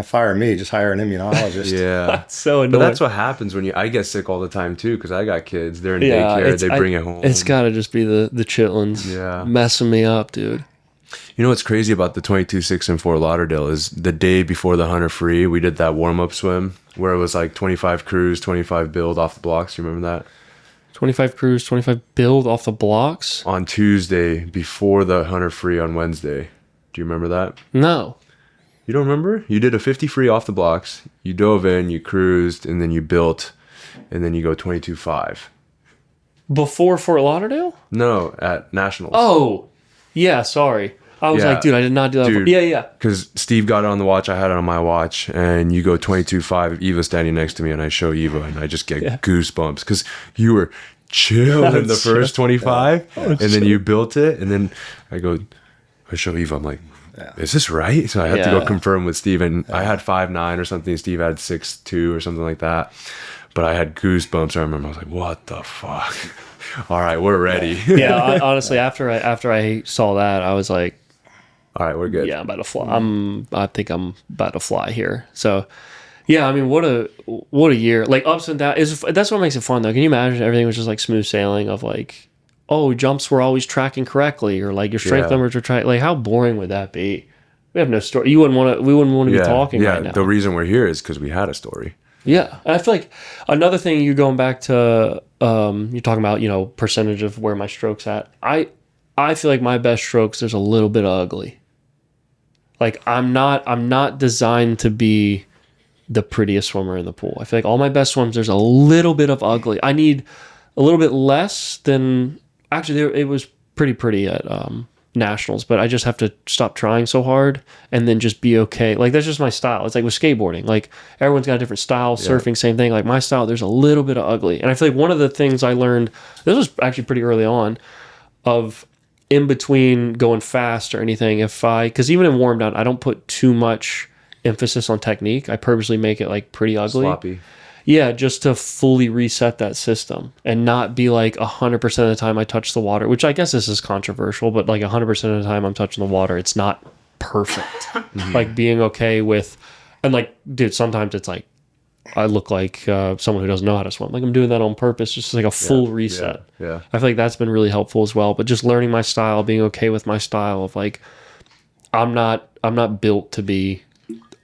Fire me. Just hire an immunologist. Yeah. That's so annoying. But that's what happens when I get sick all the time too, because I got kids. They're in daycare. They bring it home. It's got to just be the chitlins messing me up, dude. You know what's crazy about the 22.6 in Fort Lauderdale is the day before the 100 free, we did that warm-up swim where it was like 25 cruise, 25 build off the blocks. You remember that? 25 cruise, 25 build off the blocks? On Tuesday before the 100 free on Wednesday. Do you remember that? No. You don't remember? You did a 50 free off the blocks. You dove in, you cruised, and then you built, and then you go 22.5. Before Fort Lauderdale? No, at Nationals. Oh, yeah, sorry. I was like, dude, I did not do that. Dude, yeah. Because Steve got it on the watch, I had it on my watch, and you go 22.5. Eva's standing next to me, and I show Eva, and I just get goosebumps because you were chilling in the first 25, and then you built it, and then I show Eva, I'm like, is this right? So I had to go confirm with Steve, and I had 5.9 or something. Steve had 6.2 or something like that. But I had goosebumps. I remember I was like, what the fuck? All right, we're ready. Honestly, after I saw that, I was like, all right, we're good. Yeah, I'm about to fly. I think I'm about to fly here. So, yeah, I mean, what a year. Like ups and downs. That's what makes it fun, though. Can you imagine everything was just like smooth sailing of like, oh, jumps were always tracking correctly, or like your strength numbers were tracking. Like, how boring would that be? We have no story. We wouldn't want to be talking right now. The reason we're here is because we had a story. Yeah, and I feel like another thing, you're going back to you're talking about percentage of where my stroke's at. I feel like my best strokes, there's a little bit of ugly. Like I'm not designed to be the prettiest swimmer in the pool. I feel like all my best swims, there's a little bit of ugly. I need a little bit less than actually. It was pretty at nationals, but I just have to stop trying so hard and then just be okay. Like that's just my style. It's like with skateboarding. Like everyone's got a different style. Surfing, same thing. Like my style, there's a little bit of ugly, and I feel like one of the things I learned, this was actually pretty early on, of in between going fast or anything, because even in warm down, I don't put too much emphasis on technique. I purposely make it like pretty ugly. Sloppy. Yeah, just to fully reset that system and not be like 100% of the time I touch the water, which I guess this is controversial, but like 100% of the time I'm touching the water, it's not perfect. Like being okay with, and like, dude, sometimes it's like, I look like someone who doesn't know how to swim. Like I'm doing that on purpose, just like a full reset. Yeah. I feel like that's been really helpful as well. But just learning my style, being okay with my style of like, I'm not built to be.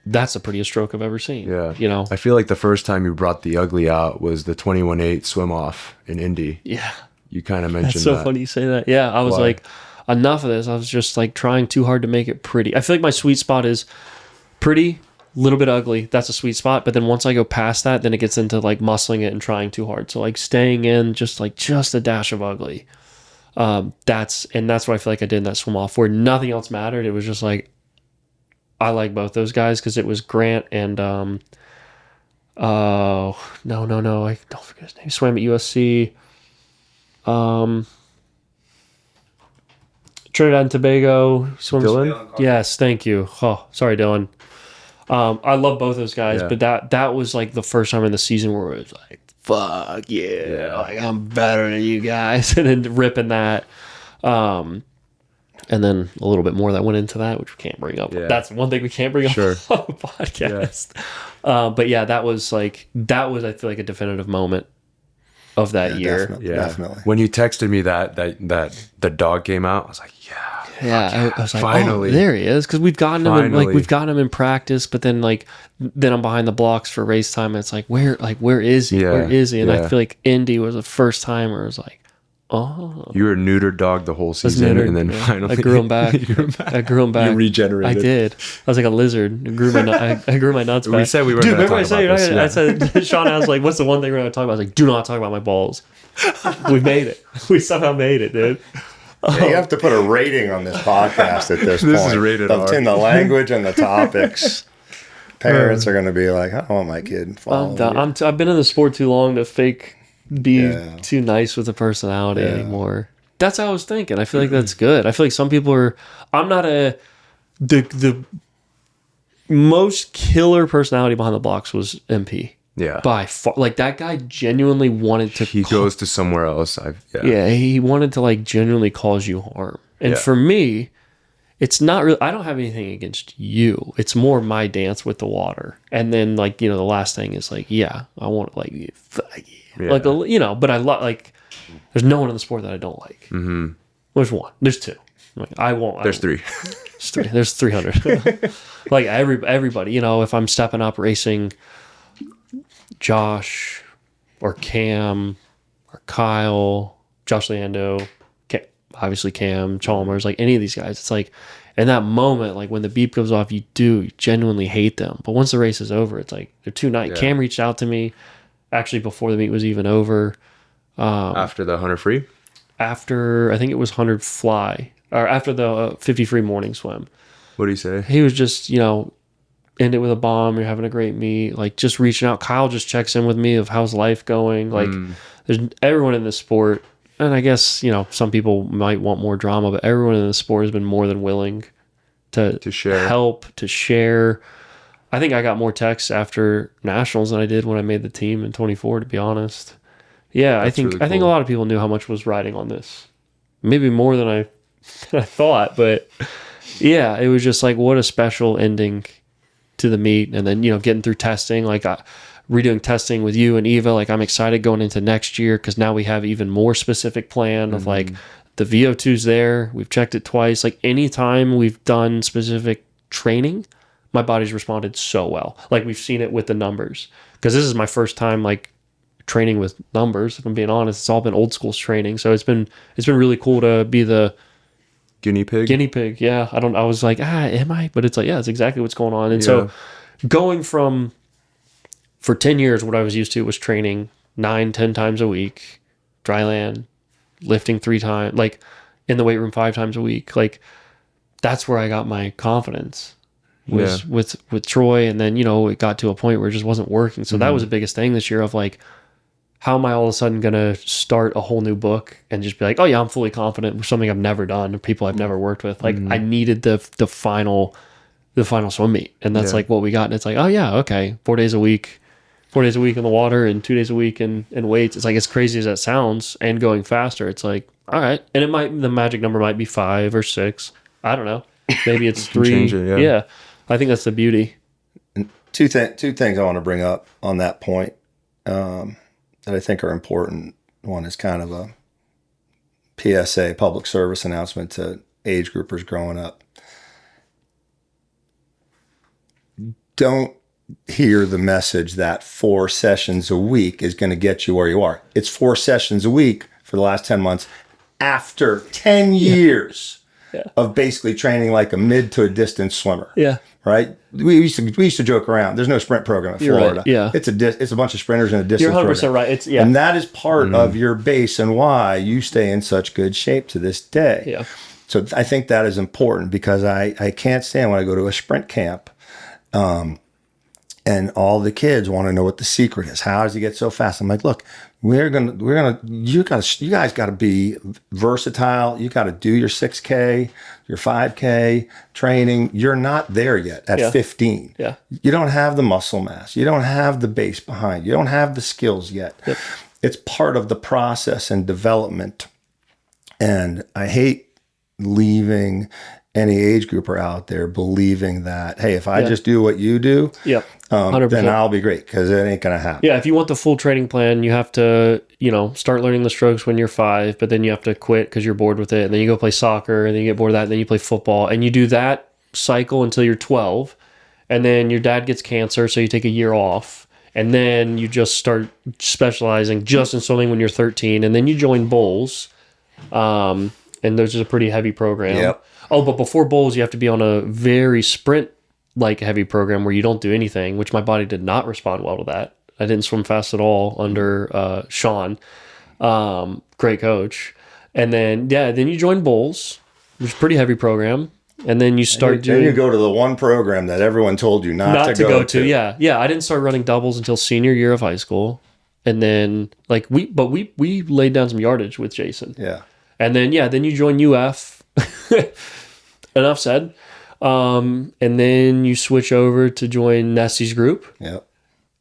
That's the prettiest stroke I've ever seen. Yeah. I feel like the first time you brought the ugly out was the 21.8 swim off in Indy. Yeah. You kind of mentioned That's so funny you say that. Yeah. I was like, enough of this. I was just like trying too hard to make it pretty. I feel like my sweet spot is pretty, little bit ugly. That's a sweet spot. But then once I go past that, then it gets into like muscling it and trying too hard. So like staying in just a dash of ugly. That's what I feel like I did in that swim off where nothing else mattered. It was just like, I like both those guys because it was Grant and no, I don't forget his name. He swam at USC. Trinidad and Tobago. Swims, Dylan? Yes, thank you. Oh, sorry, Dylan. I love both those guys, but that was like the first time in the season where it was like, fuck yeah, like I'm better than you guys, and then ripping that. And then a little bit more that went into that, which we can't bring up. Yeah. That's one thing we can't bring up on a podcast. But yeah, that was I feel like a definitive moment of that year. Definitely. When you texted me that the dog came out, I was like, Yeah, I was like, finally. oh, there he is, because we've gotten him Finally. we've gotten him in practice, but then I'm behind the blocks for race time, and it's like where is he? Yeah, Where is he? And I yeah. feel like Indy was the first time where it was like, oh, you were a neutered dog the whole I was season, neutered, and then yeah. finally I grew him back. you grew back. I grew him back. You regenerated. I did. I was like a lizard. I grew my nuts back. We said we were Dude, gonna remember I talk said, about this, I said, Sean asked like, what's the one thing we're going to talk about? I was like, do not talk about my balls. We made it. We somehow made it, dude. Yeah, you have to put a rating on this podcast at this point. This is rated R. In the language and the topics. Parents are going to be like, I don't want my kid following you. I've been in the sport too long to be Yeah. too nice with the personality anymore. That's how I was thinking. I feel like that's good. I feel like some people are. I'm not the most killer personality behind the blocks was MP. Yeah. By far, like that guy genuinely wanted to. He goes to somewhere else. Yeah, he wanted to like genuinely cause you harm. And Yeah. for me, it's not really. I don't have anything against you. It's more my dance with the water. And then like the last thing is like, I want like, like but I love like. There's no one in the sport that I don't like. Mm-hmm. There's one. There's two. Like I won't. There's three. There's three. There's 300. Like everybody. If I'm stepping up racing. Josh or Cam or Kyle, Josh Lando, obviously Cam, Chalmers, like any of these guys, it's like in that moment, like when the beep goes off, you genuinely hate them. But once the race is over, it's like they're too nice. Yeah. Cam reached out to me actually before the meet was even over. After the 100 free? After, I think it was 100 fly, or after the 50 free morning swim. What do you say? He was just, end it with a bomb. You're having a great meet. Like just reaching out. Kyle just checks in with me of how's life going. Like there's everyone in this sport. And I guess, some people might want more drama, but everyone in the sport has been more than willing to share, help, to share. I think I got more texts after nationals than I did when I made the team in 24, to be honest. Yeah. That's really I think a cool. lot of people knew how much was riding on this. Maybe more than I thought, but yeah, it was just like, what a special ending to the meet. And then getting through testing, like redoing testing with you and Eva, like I'm excited going into next year because now we have even more specific plan of like the VO2's there, we've checked it twice. Like anytime we've done specific training, my body's responded so well. Like we've seen it with the numbers, because this is my first time like training with numbers, if I'm being honest. It's all been old school training, so it's been really cool to be the Guinea pig? Yeah. I was like, am I? But it's like, yeah, it's exactly what's going on. And so going from, for 10 years, what I was used to was training 9-10 times a week, dry land, lifting 3 times, like in the weight room 5 times a week. Like that's where I got my confidence was with Troy. And then, it got to a point where it just wasn't working. So that was the biggest thing this year of like, how am I all of a sudden going to start a whole new book and just be like, oh yeah, I'm fully confident with something I've never done, people I've never worked with. Like I needed the final swim meet. And that's like what we got. And it's like, oh yeah, okay. 4 days a week in the water and 2 days a week in weights. It's like, as crazy as that sounds and going faster, it's like, all right. And the magic number might be 5 or 6. I don't know. Maybe it's 3. Change it, yeah. I think that's the beauty. Two things I want to bring up on that point that I think are important. One is kind of a PSA, public service announcement to age groupers growing up. Don't hear the message that 4 sessions a week is going to get you where you are. It's 4 sessions a week for the last 10 months after 10 years of basically training like a mid to a distance swimmer. Yeah. Right? We used to joke around. There's no sprint program in You're Florida. Right. Yeah. It's a bunch of sprinters in a distance You're 100% program. right. It's And that is part of your base and why you stay in such good shape to this day. Yeah. So I think that is important because I can't stand when I go to a sprint camp And all the kids want to know what the secret is. How does he get so fast? I'm like, look, you guys got to be versatile. You got to do your 6K, your 5K training. You're not there yet at 15. Yeah. You don't have the muscle mass. You don't have the base behind. You don't have the skills yet. Yep. It's part of the process and development. And I hate leaving any age grouper out there believing that, hey, if I just do what you do, Yep. 100%. then I'll be great, because it ain't going to happen. Yeah, if you want the full training plan, you have to, start learning the strokes when you're 5, but then you have to quit because you're bored with it. And then you go play soccer, and then you get bored of that, and then you play football. And you do that cycle until you're 12. And then your dad gets cancer, so you take a year off. And then you just start specializing just in swimming when you're 13. And then you join bowls. And there's just a pretty heavy program. Yep. Oh, but before bowls, you have to be on a very sprint-like heavy program where you don't do anything, which my body did not respond well to that. I didn't swim fast at all under Sean, great coach. And then, then you join bowls, which is a pretty heavy program. And then you start Then you go to the one program that everyone told you not to go to. Yeah. I didn't start running doubles until senior year of high school. And then, we laid down some yardage with Jason. Yeah. And then, then you join UF. Enough said. And then you switch over to join Nessie's group. Yep.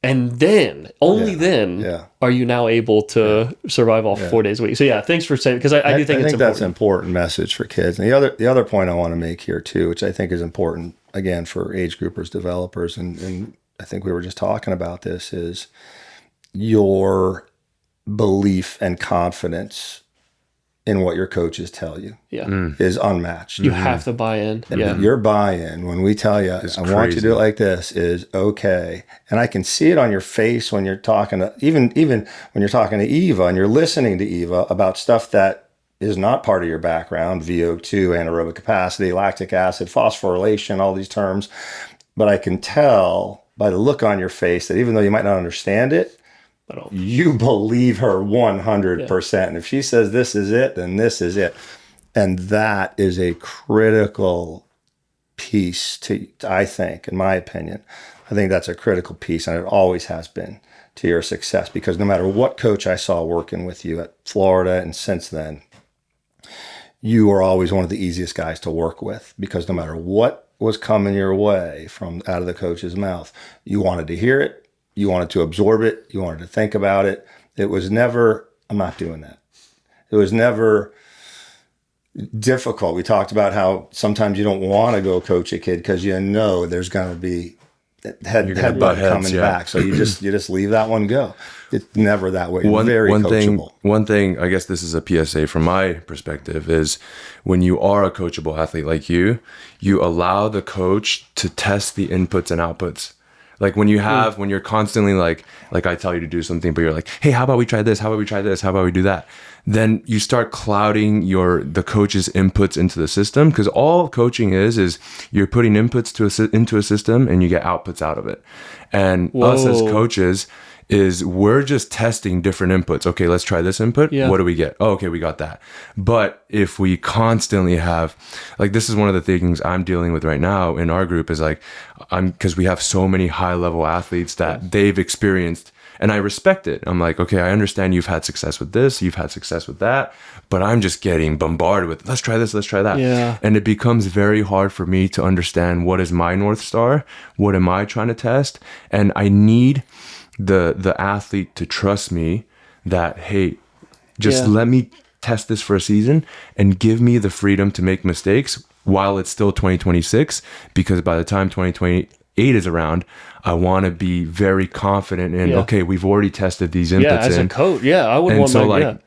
And then, only then, are you now able to survive all 4 days a week. So thanks for saying, because I do think it's important. That's an important message for kids. And the other point I want to make here too, which I think is important, again, for age groupers, developers, and I think we were just talking about this, is your belief and confidence in what your coaches tell you is unmatched. You have to buy in. And your buy-in, when we tell you, I want you to do it like this, is okay. And I can see it on your face when you're talking to, even when you're talking to Eva and you're listening to Eva about stuff that is not part of your background, VO2, anaerobic capacity, lactic acid, phosphorylation, all these terms. But I can tell by the look on your face that even though you might not understand it, you believe her 100%. And if she says this is it, then this is it. And that is a critical piece to, I think, in my opinion, I think that's a critical piece, and it always has been, to your success. Because no matter what coach I saw working with you at Florida and since then, you were always one of the easiest guys to work with, because no matter what was coming your way from out of the coach's mouth, you wanted to hear it. You wanted to absorb it. You wanted to think about it. It was never, I'm not doing that. It was never difficult. We talked about how sometimes you don't want to go coach a kid because you know there's going to be headbutt coming back. So you just leave that one go. It's never that way. Very coachable. One thing, I guess this is a PSA from my perspective, is when you are a coachable athlete like you allow the coach to test the inputs and outputs. Like when you're constantly like I tell you to do something, but you're like, hey, how about we try this? How about we try this? How about we do that? Then you start clouding the coach's inputs into the system, because all coaching is you're putting inputs into a system and you get outputs out of it. And us as coaches we're just testing different inputs. Okay, let's try this input. Yeah. What do we get? Oh, okay, we got that. But if we constantly have, like, this is one of the things I'm dealing with right now in our group, is like, because we have so many high level athletes that they've experienced, and I respect it. I'm like, okay, I understand you've had success with this, you've had success with that, but I'm just getting bombarded with, let's try this, let's try that. Yeah. And it becomes very hard for me to understand what is my North Star, what am I trying to test, and I need the athlete to trust me that, hey, just let me test this for a season and give me the freedom to make mistakes while it's still 2026, because by the time 2028 is around, I want to be very confident in, okay, we've already tested these inputs. Yeah, as a coach, I would want that.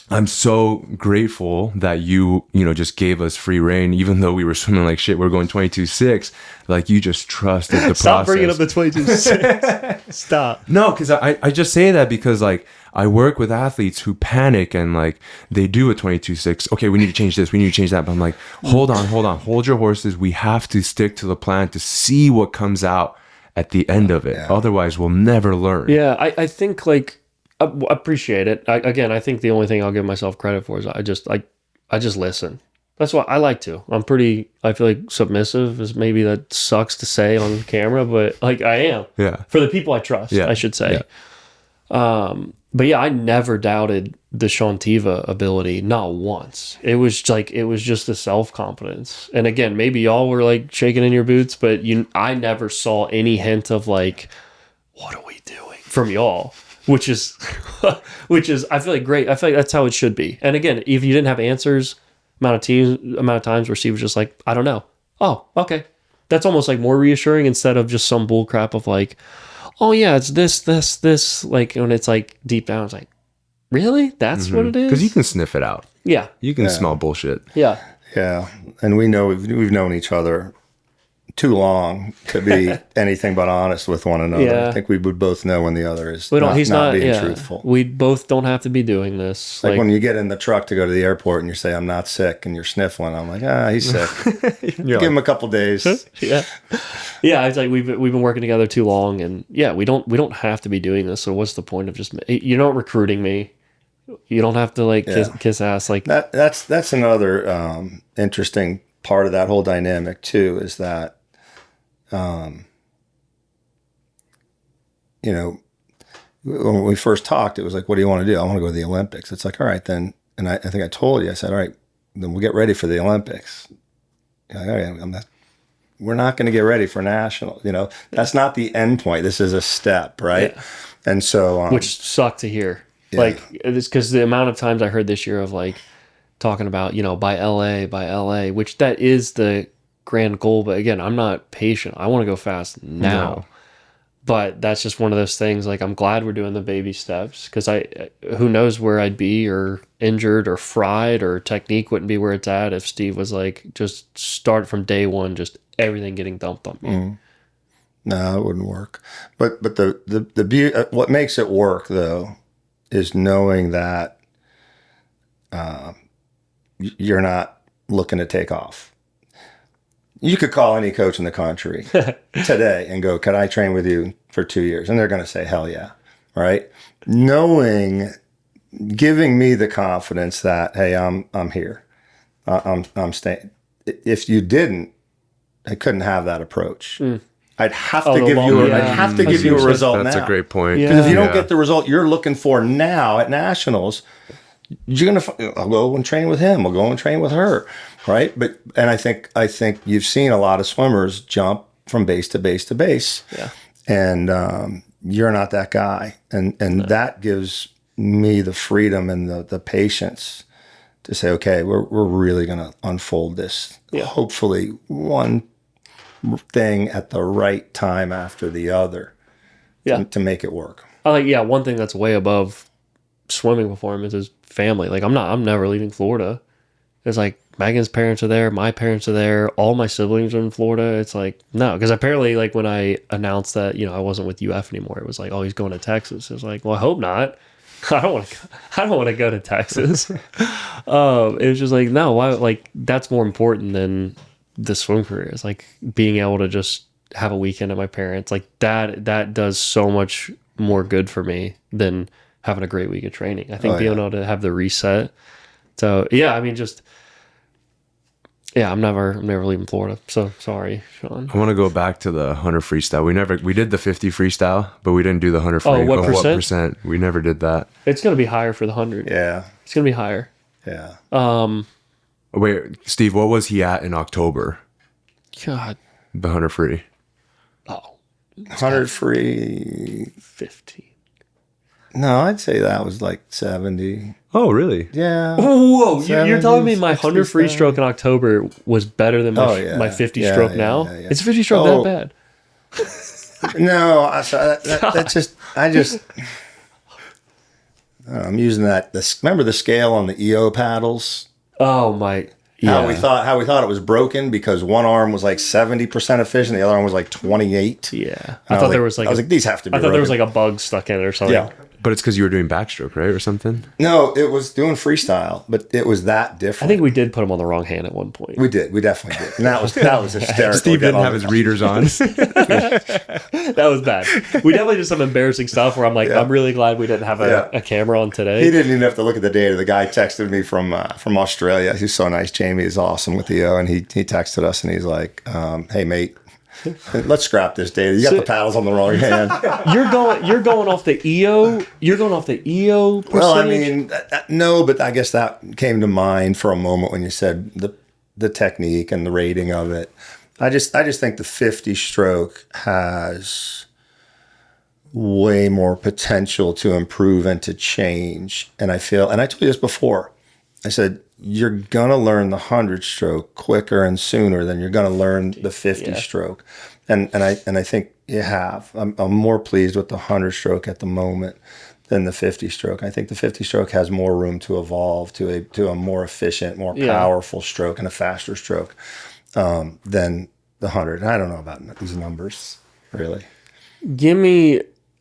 I'm so grateful that you just gave us free reign, even though we were swimming like shit. We're going 22.6. Like, you just trusted the process. Stop bringing up the 22.6. Stop. No, because I just say that because, like, I work with athletes who panic and, like, they do a 22.6. Okay, we need to change this. We need to change that. But I'm like, hold on. Hold your horses. We have to stick to the plan to see what comes out at the end of it. Yeah. Otherwise, we'll never learn. Yeah, I think, like, I appreciate it. I think the only thing I'll give myself credit for is I just listen. That's why I like to. I feel like submissive is maybe that sucks to say on camera, but like I am. Yeah. For the people I trust, Yeah. I should say. Yeah. But yeah, I never doubted the Shantiva ability, not once. It was just a self-confidence. And again, maybe y'all were like shaking in your boots, but I never saw any hint of like, what are we doing from y'all? Which is I feel like great. I feel like that's how it should be. And again, if you didn't have answers, amount of times where Steve was just like, I don't know. Oh, okay. That's almost like more reassuring instead of just some bull crap of like, oh yeah, it's this. Like when it's like deep down, it's like, really? That's what it is? Because you can sniff it out. Yeah. You can smell bullshit. Yeah. Yeah, and we know we've known each other too long to be anything but honest with one another. Yeah. I think we would both know when the other is He's not being yeah. truthful. We both don't have to be doing this. Like when you get in the truck to go to the airport and you say, I'm not sick, and you're sniffling, I'm like, he's sick. Give him a couple days. yeah. Yeah, it's like we've been working together too long, and yeah, we don't have to be doing this. So what's the point of just you're not recruiting me? You don't have to like kiss ass like that's another interesting part of that whole dynamic too, is that you know, when we first talked, it was like, what do you want to do? I want to go to the Olympics. It's like, all right, then. And I think I told you, I said, all right, then we'll get ready for the Olympics. Like, all right, we're not going to get ready for national. You know, that's not the end point. This is a step, right? Yeah. And so, which sucked to hear. Yeah. Like, it's because the amount of times I heard this year of like talking about, by LA, which that is the grand goal. But again, I'm not patient. I want to go fast now. No. But that's just one of those things. Like, I'm glad we're doing the baby steps, because who knows where I'd be, or injured or fried, or technique wouldn't be where it's at if Steve was like, just start from day one, just everything getting dumped on me. Mm. No, it wouldn't work. But the beauty, what makes it work though, is knowing that you're not looking to take off. You could call any coach in the country today and go, "Could I train with you for 2 years?" And they're going to say, "Hell yeah!" Right? Giving me the confidence that, hey, I'm here, I'm staying. If you didn't, I couldn't have that approach. Mm. I'd have to give you. I'd have to give you a result now. That's a great point. Because if you don't get the result you're looking for now at nationals, you're gonna. I'll go and train with him. I'll go and train with her, right? And I think you've seen a lot of swimmers jump from base to base to base. Yeah. And you're not that guy, and that gives me the freedom and the patience to say, okay, we're really gonna unfold this. Yeah. Hopefully, one thing at the right time after the other. Yeah. To make it work. One thing that's way above swimming performance is family. Like, I'm never leaving Florida. It's like Megan's parents are there, my parents are there, all my siblings are in Florida. It's like, no, because apparently, like, when I announced that, I wasn't with UF anymore, it was like, oh, he's going to Texas. It was like, well, I hope not. I don't want to go to Texas. It was just like, no, why? Like, that's more important than the swim career. It's like being able to just have a weekend at my parents. Like, that does so much more good for me than having a great week of training. I think being able to have the reset. So yeah, I mean, I'm never leaving Florida. So sorry, Sean. I want to go back to the 100 freestyle. We did the 50 freestyle, but we didn't do the 100 free. Oh, what percent? We never did that. It's going to be higher for the 100. Yeah. It's going to be higher. Yeah. Wait, Steve, what was he at in October? God. The 100 free. Oh. 100 free. 15. No, I'd say that was like 70. Oh, really? Yeah. Whoa, 70, you're telling me my 100 free stroke in October was better than my 50 stroke now? Yeah. It's 50 stroke that bad? No, I'm using that. Remember the scale on the EO paddles? Oh my! Yeah. How we thought it was broken because one arm was like 70% efficient, the other arm was like 28. Yeah, I thought there was like these have to be. I thought there was like a bug stuck in it or something. Yeah. But it's because you were doing backstroke, right, or something? No, it was doing freestyle, but it was that different. I think we did put him on the wrong hand at one point. we did. We definitely did. And that was hysterical. Steve didn't Getting have his readers on. That was bad. We definitely did some embarrassing stuff where I'm like, I'm really glad we didn't have a camera on today. He didn't even have to look at the data. The guy texted me from Australia. He's so nice. Jamie is awesome with EO, and he texted us and he's like, "Hey mate, let's scrap this data. You got the paddles on the wrong hand." You're going off the EO. You're going off the EO percentage. Well, I mean, no, but I guess that came to mind for a moment when you said the technique and the rating of it. I just think the 50 stroke has way more potential to improve and to change. And I feel, and I told you this before, I said, you're going to learn the 100 stroke quicker and sooner than you're going to learn the 50 stroke. And I think you have. I'm more pleased with the 100 stroke at the moment than the 50 stroke. I think the 50 stroke has more room to evolve to a more efficient, more powerful stroke and a faster stroke than the 100. And I don't know about these numbers, really.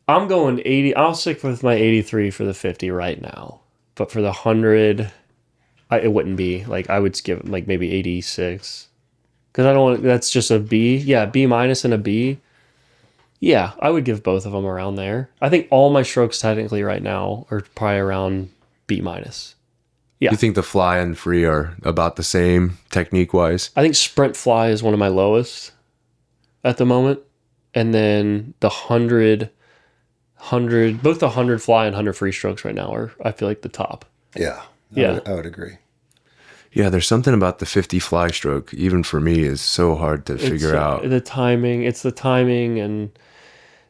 I'm going 80. I'll stick with my 83 for the 50 right now. But for the 100, it wouldn't be. Like, I would give it like maybe 86. Because I don't want, that's just a B. Yeah, B minus and a B. Yeah, I would give both of them around there. I think all my strokes technically right now are probably around B minus. Yeah. You think the fly and free are about the same technique-wise? I think sprint fly is one of my lowest at the moment. And then the 100, both the 100 fly and 100 free strokes right now are, I feel like, the top. Yeah. I would agree. Yeah, there's something about the 50 fly stroke, even for me, is so hard to figure out. The timing. It's the timing, and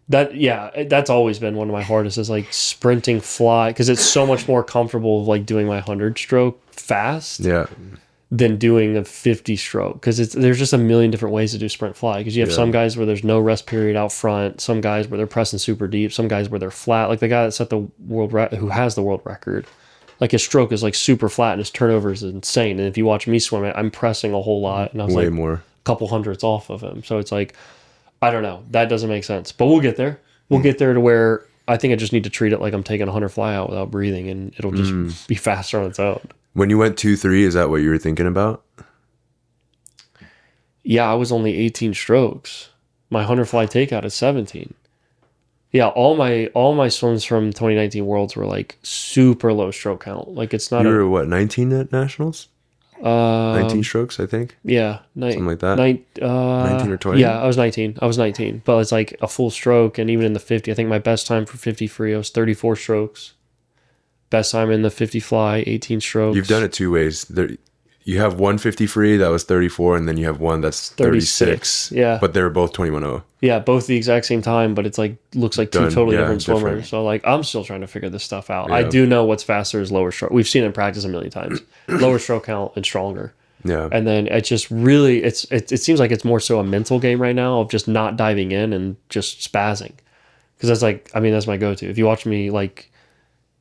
that's always been one of my hardest is like sprinting fly, because it's so much more comfortable like doing my 100 stroke fast than doing a 50 stroke, because there's just a million different ways to do sprint fly, because you have some guys where there's no rest period out front, some guys where they're pressing super deep, some guys where they're flat, like the guy that set the who has the world record. Like his stroke is like super flat and his turnover is insane. And if you watch me swim it, I'm pressing a whole lot. And I was way like more, a couple hundredths off of him. So it's like, I don't know. That doesn't make sense. But we'll get there. We'll get there to where I think I just need to treat it like I'm taking 100 fly out without breathing, and it'll just be faster on its own. When you went 2-3, is that what you were thinking about? Yeah, I was only 18 strokes. My 100 fly takeout is 17. Yeah, all my swims from 2019 Worlds were like super low stroke count. Like it's not. You were what, 19 at nationals? 19 strokes, I think. Yeah, something like that. 19 or 20. Yeah, I was 19. But it's like a full stroke, and even in the 50, I think my best time for 50 free I was 34 strokes. Best time in the 50 fly, 18 strokes. You've done it two ways. You have 150 free that was 34, and then you have one that's 36. Yeah, but they're both 21.0. Yeah, both the exact same time, but it's like looks like two totally different swimmers. Different. So like I'm still trying to figure this stuff out. Yeah. I do know what's faster is lower stroke. We've seen it in practice a million times. Lower stroke count and stronger. Yeah. And then it just really it seems like it's more so a mental game right now of just not diving in and just spazzing. Because that's like, I mean, that's my go-to. If you watch me like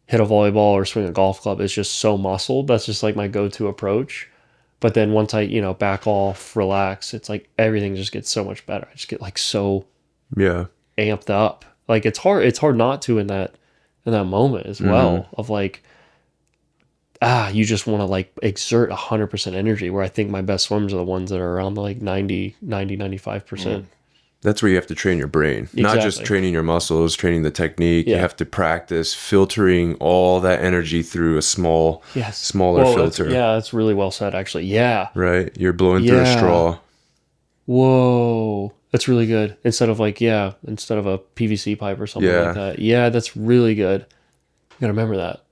hit a volleyball or swing a golf club, it's just so muscled. That's just like my go-to approach. But then once I, back off, relax, it's like everything just gets so much better. I just get like so amped up. Like it's hard not to in that moment as well of like, you just want to like exert 100% energy, where I think my best swims are the ones that are around the like 95%. That's where you have to train your brain, not just training your muscles, training the technique. You have to practice filtering all that energy through a smaller filter. That's really well said, actually. Yeah. Right? You're blowing through a straw. Whoa. That's really good. Instead of a PVC pipe or something like that. Yeah, that's really good. You gotta remember that.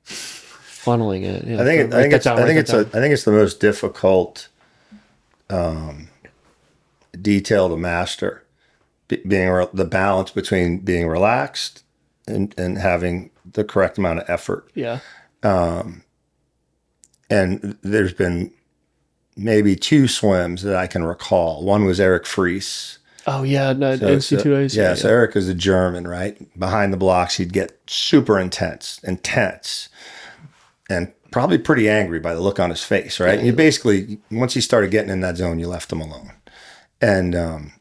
Funneling it. Yeah. I think it's the most difficult detail to master, being the balance between being relaxed and having the correct amount of effort. Yeah. And there's been maybe two swims that I can recall. One was Eric Fries. Oh yeah, no, NC2A. Yeah, so Eric is a German, right? Behind the blocks, he'd get super intense, and probably pretty angry by the look on his face, right? And you basically, once he started getting in that zone, you left him alone. And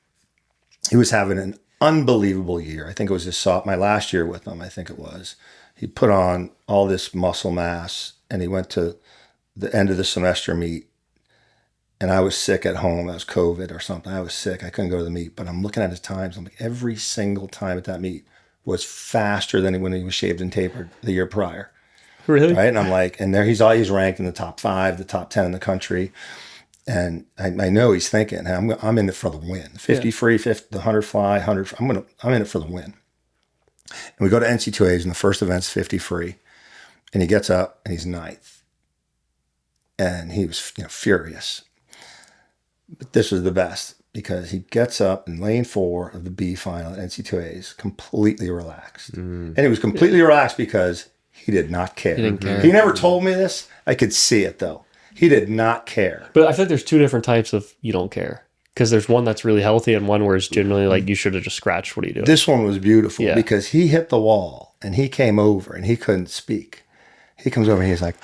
he was having an unbelievable year. I think it was my last year with him. I think it was. He put on all this muscle mass, and he went to the end of the semester meet, and I was sick at home. I was COVID or something. I was sick. I couldn't go to the meet, but I'm looking at his times. I'm like, every single time at that meet was faster than when he was shaved and tapered the year prior. Really? Right? And I'm like, and there he's always ranked in the top 5, the top 10 in the country. And I know he's thinking, hey, I'm in it for the win. 50 free, 50, the 100 fly, 100. I'm in it for the win. And we go to NC2As, and the first event's 50 free, and he gets up and he's 9th, and he was furious. But this was the best because he gets up in lane 4 of the B final at NC2As, completely relaxed, and he was completely relaxed because he did not care. He didn't care. He never told me this. I could see it though. He did not care. But I feel like there's 2 different types of you don't care. Because there's one that's really healthy and one where it's generally like you should have just scratched. What are you doing? This one was beautiful because he hit the wall and he came over and he couldn't speak. He comes over and he's like,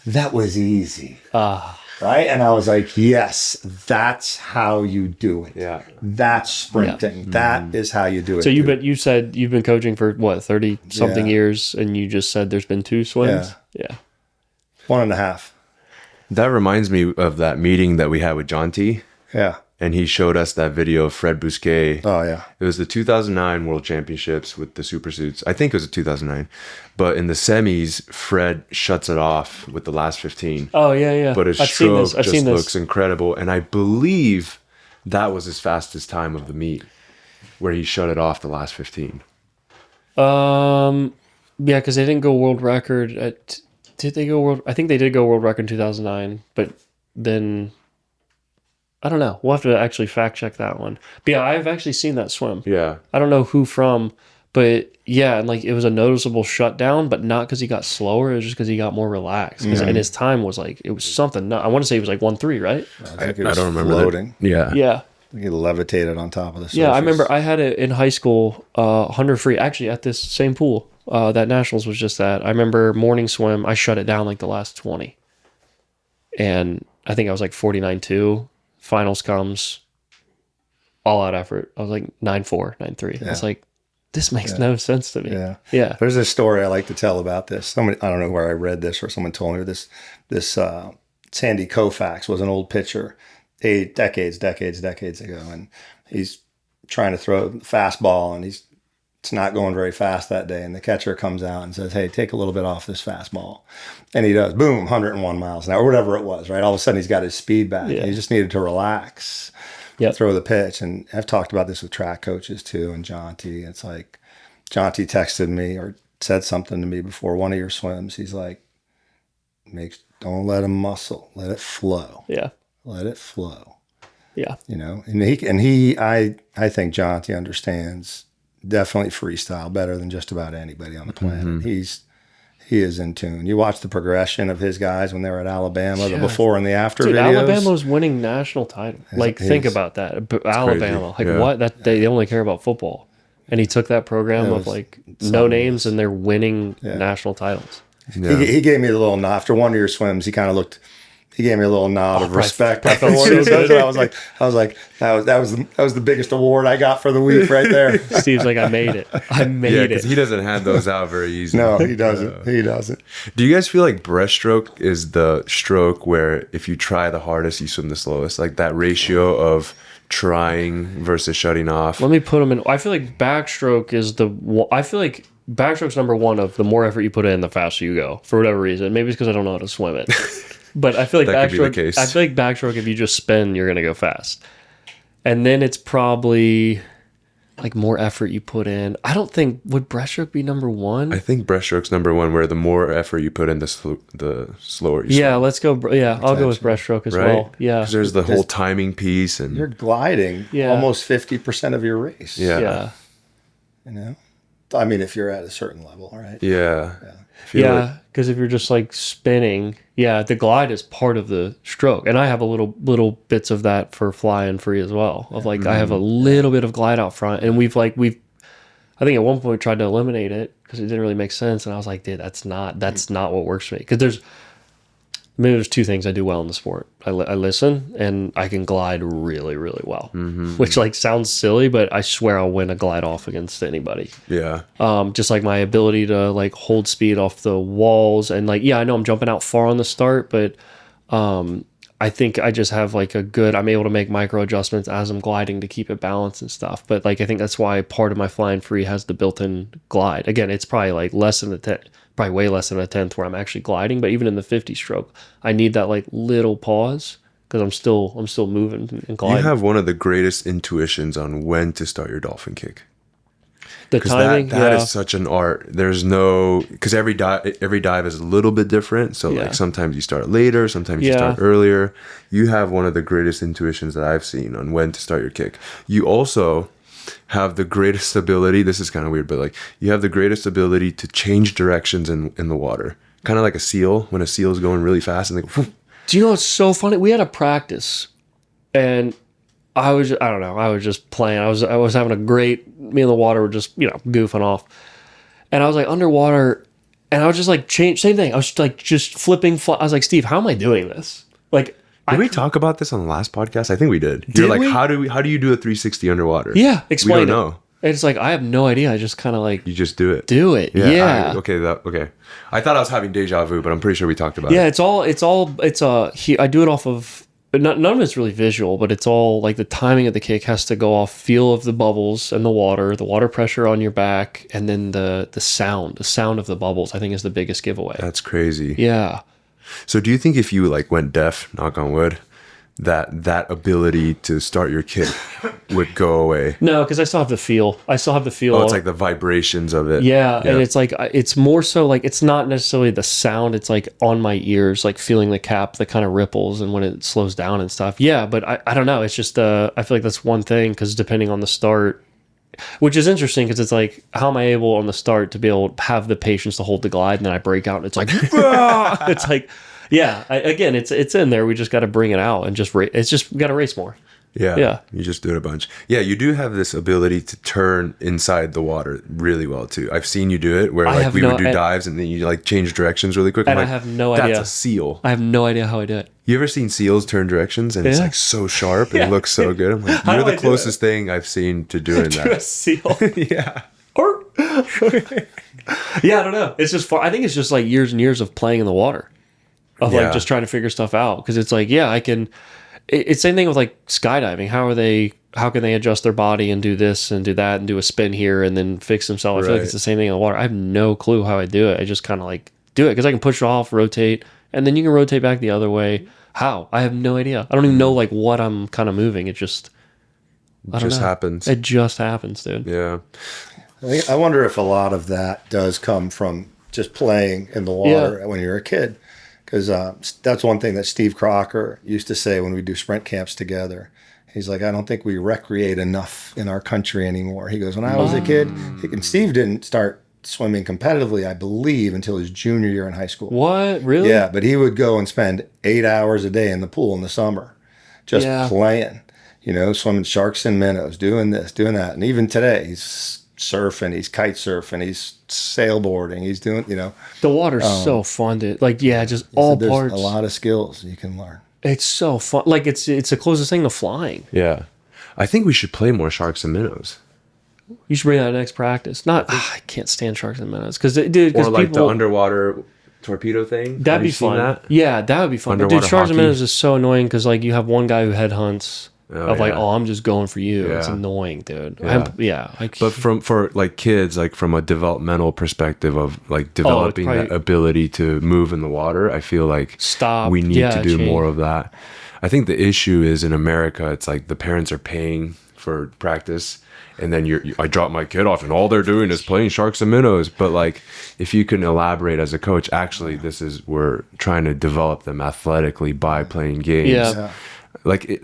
that was easy. Right? And I was like, yes, that's how you do it. Yeah. That's sprinting. That is how you do it. So you said you've been coaching for what, 30 something years, and you just said there's been 2 swims? Yeah. 1.5. That reminds me of that meeting that we had with John T. Yeah. And he showed us that video of Fred Bousquet. Oh, yeah. It was the 2009 World Championships with the super suits. I think it was 2009. But in the semis, Fred shuts it off with the last 15. Oh, yeah. But his I've stroke seen just this. looks incredible. And I believe that was his fastest time of the meet, where he shut it off the last 15. Yeah, because they didn't go world record at... Did they go world? I think they did go world record in 2009, but then I don't know. We'll have to actually fact check that one. But yeah, I've actually seen that swim. Yeah. I don't know who from, but yeah, and like it was a noticeable shutdown, but not because he got slower. It was just because he got more relaxed. And his time was like, it was something. I want to say it was like 1:3, right? I think it was don't remember floating. that. Yeah. Yeah. He levitated on top of the surface. Yeah, I remember I had it in high school, 100 free, actually at this same pool. That Nationals was just that. I remember morning swim, I shut it down like the last 20. And I think I was like 49.2. Finals comes, all out effort. I was like 9.4, 9.3. I was like, this makes no sense to me. Yeah. There's a story I like to tell about this. Somebody, I don't know where I read this or someone told me this Sandy Koufax was an old pitcher decades ago. And he's trying to throw the fastball and it's not going very fast that day. And the catcher comes out and says, hey, take a little bit off this fastball. And he does, boom, 101 miles an hour, or whatever it was, right? All of a sudden he's got his speed back. Yeah. He just needed to relax, throw the pitch. And I've talked about this with track coaches too, and John T. It's like, John T texted me or said something to me before one of your swims. He's like, don't let him muscle, let it flow. Yeah. Let it flow. Yeah. I think John T understands definitely freestyle better than just about anybody on the planet. He is in tune. You watch the progression of his guys when they were at Alabama, the before and the after Dude, videos. Alabama was winning national title. Like, think about that. Alabama. Like, what? They only care about football. And he took that program of, like, no names, and they're winning national titles. Yeah. He gave me a little nod. After one of your swims, he kind of looked... He gave me a little nod of respect. I was like, that was the biggest award I got for the week right there. Steve's like, I made it. I made it. Because he doesn't hand those out very easily. No, he doesn't. He doesn't. Do you guys feel like breaststroke is the stroke where if you try the hardest, you swim the slowest? Like that ratio of trying versus shutting off? Let me put them in. I feel like backstroke is backstroke's number one of the more effort you put in, the faster you go. For whatever reason, maybe it's because I don't know how to swim it. But I feel like that could be the backstroke. case. I feel like backstroke, if you just spin, you're gonna go fast. And then it's probably like more effort you put in. I don't think would breaststroke be number one. I think breaststroke's number one, where the more effort you put in, the slower you Yeah, swim. let's go. Yeah, I'll go with breaststroke as Right? well. Yeah, Because there's the whole timing piece, and You're gliding almost 50% of your race. yeah. You know? I mean, if you're at a certain level, right? yeah. Yeah, because if you're just like spinning, the glide is part of the stroke, and I have a little bits of that for fly and free as well. Of like, I have a little bit of glide out front, and we've I think at one point we tried to eliminate it because it didn't really make sense, and I was like, dude, that's not what works for me. Because there's maybe there's two things I do well in the sport. I listen, and I can glide really, really well, which like sounds silly, but I swear I'll win a glide off against anybody. Yeah. Just like my ability to like hold speed off the walls, and like, yeah, I know I'm jumping out far on the start, but I think I just have like I'm able to make micro adjustments as I'm gliding to keep it balanced and stuff. But like, I think that's why part of my flying free has the built-in glide. Again, it's probably like probably way less than a tenth where I'm actually gliding, but even in the 50 stroke, I need that like little pause because I'm still moving and gliding. You have one of the greatest intuitions on when to start your dolphin kick. The timing, that is such an art. There's no, because every dive is a little bit different. So like sometimes you start later, sometimes you start earlier. You have one of the greatest intuitions that I've seen on when to start your kick. You also have the greatest ability. This is kind of weird, but like you have the greatest ability to change directions in the water, kind of like a seal. When a seal is going really fast and like, whoosh. Do you know what's so funny? We had a practice, and I was just playing. I was having a great, me and the water were just, goofing off. And I was like underwater, and I was just like same thing. I was just flipping. I was like, Steve, how am I doing this? Like, did we talk about this on the last podcast? I think we did. Did You're like, we? how do you do a 360 underwater? Yeah, explain we it. don't know. And it's like, I have no idea. I just kind of like You just do it. Yeah. Okay. I thought I was having deja vu, but I'm pretty sure we talked about it. Yeah, I do it off of, none of it's really visual, but it's all like the timing of the kick has to go off feel of the bubbles and the water pressure on your back, and then the sound of the bubbles, I think, is the biggest giveaway. That's crazy. Yeah. So do you think if you like went deaf, knock on wood, that ability to start your kick would go away? No, because I still have the feel. Oh, it's like the vibrations of it. Yeah, and it's like, it's more so like, it's not necessarily the sound, it's like on my ears, like feeling the cap that kind of ripples and when it slows down and stuff. Yeah, but I don't know, it's just I feel like that's one thing, because depending on the start, which is interesting, because it's like, how am I able on the start to be able to have the patience to hold the glide, and then I break out and it's like it's like, yeah, again, it's in there. We just got to bring it out and it's just, we got to race more. Yeah. You just do it a bunch. Yeah, you do have this ability to turn inside the water really well too. I've seen you do it where like we would do dives and then you like change directions really quick. And I have no idea. That's a seal. I have no idea how I do it. You ever seen seals turn directions and it's like so sharp and it looks so good? I'm like, you're the closest thing I've seen to doing that. A seal. Yeah. Yeah, I don't know. It's just fun. I think it's just like years and years of playing in the water. Of like just trying to figure stuff out, because it's like, I can. It's same thing with like skydiving. How can they adjust their body and do this and do that and do a spin here and then fix themselves? I feel like it's the same thing in the water. I have no clue how I do it. I just kind of like do it because I can push it off, rotate, and then you can rotate back the other way. How? I have no idea. I don't even know like what I'm kind of moving. It just happens. It just happens, dude. Yeah. I wonder if a lot of that does come from just playing in the water when you're a kid. Because that's one thing that Steve Crocker used to say when we do sprint camps together. He's like, I don't think we recreate enough in our country anymore. He goes, when I was a kid, and Steve didn't start swimming competitively, I believe, until his junior year in high school. What? Really? Yeah, but he would go and spend 8 hours a day in the pool in the summer just playing, swimming sharks and minnows, doing this, doing that. And even today, he's surfing, he's kite surfing, he's sailboarding, he's doing, The water's so fun to, just all there's parts. a lot of skills you can learn. It's so fun. Like, it's the closest thing to flying. Yeah. I think we should play more sharks and minnows. You should bring that next practice. I can't stand sharks and minnows. Because like the underwater torpedo thing. That'd be fun. That? Yeah, that would be fun. But dude, sharks and minnows is so annoying because like you have one guy who headhunts. I'm just going for you. Yeah. It's annoying, dude. But for like kids, like from a developmental perspective of like developing that ability to move in the water, I feel like we need to do more of that. I think the issue is in America, it's like the parents are paying for practice, and then I drop my kid off, and all they're doing is playing sharks and minnows. But like, if you can elaborate as a coach, actually, we're trying to develop them athletically by playing games. Yeah. Like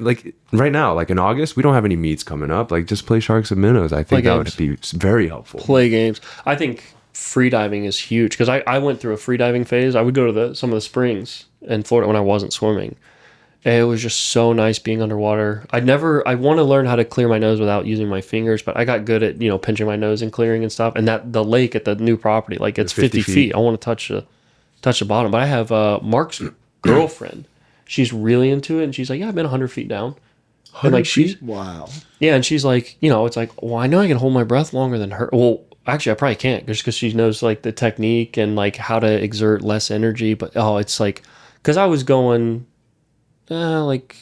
right now, like in August, we don't have any meets coming up. Like just play sharks and minnows. I think that would be very helpful. Play games. I think freediving is huge because I went through a freediving phase. I would go to some of the springs in Florida when I wasn't swimming. And it was just so nice being underwater. I want to learn how to clear my nose without using my fingers, but I got good at, pinching my nose and clearing and stuff. And the lake at the new property, like it's 50 feet. I want to touch the bottom, but I have marks girlfriend. She's really into it, and she's like, yeah, I've been 100 feet down. And like she's Wow. yeah, and she's like, it's like, well, I know I can hold my breath longer than her. Well, actually, I probably can't just because she knows like the technique and like how to exert less energy. But it's like, because I was going like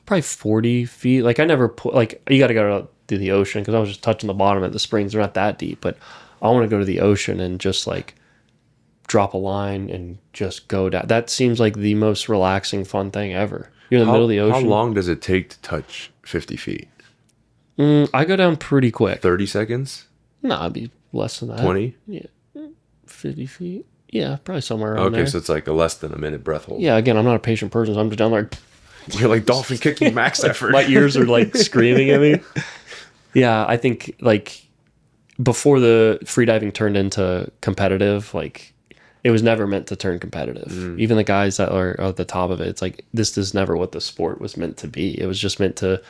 probably 40 feet. Like I never put like you got to go to the ocean because I was just touching the bottom at the springs. They're not that deep, but I want to go to the ocean and just like drop a line and just go down. That seems like the most relaxing, fun thing ever. You're in the middle of the ocean. How long does it take to touch 50 feet? I go down pretty quick. 30 seconds? No, it'd be less than that. 20? Yeah. 50 feet. Yeah, probably somewhere around there. Okay, so it's like a less than a minute breath hold. Yeah, again, I'm not a patient person, so I'm just down there. You're like dolphin kicking max effort. My ears are like screaming at me. Yeah, I think like before the freediving turned into competitive, like it was never meant to turn competitive. Even the guys that are at the top of it, it's like this is never what the sport was meant to be. It was just meant to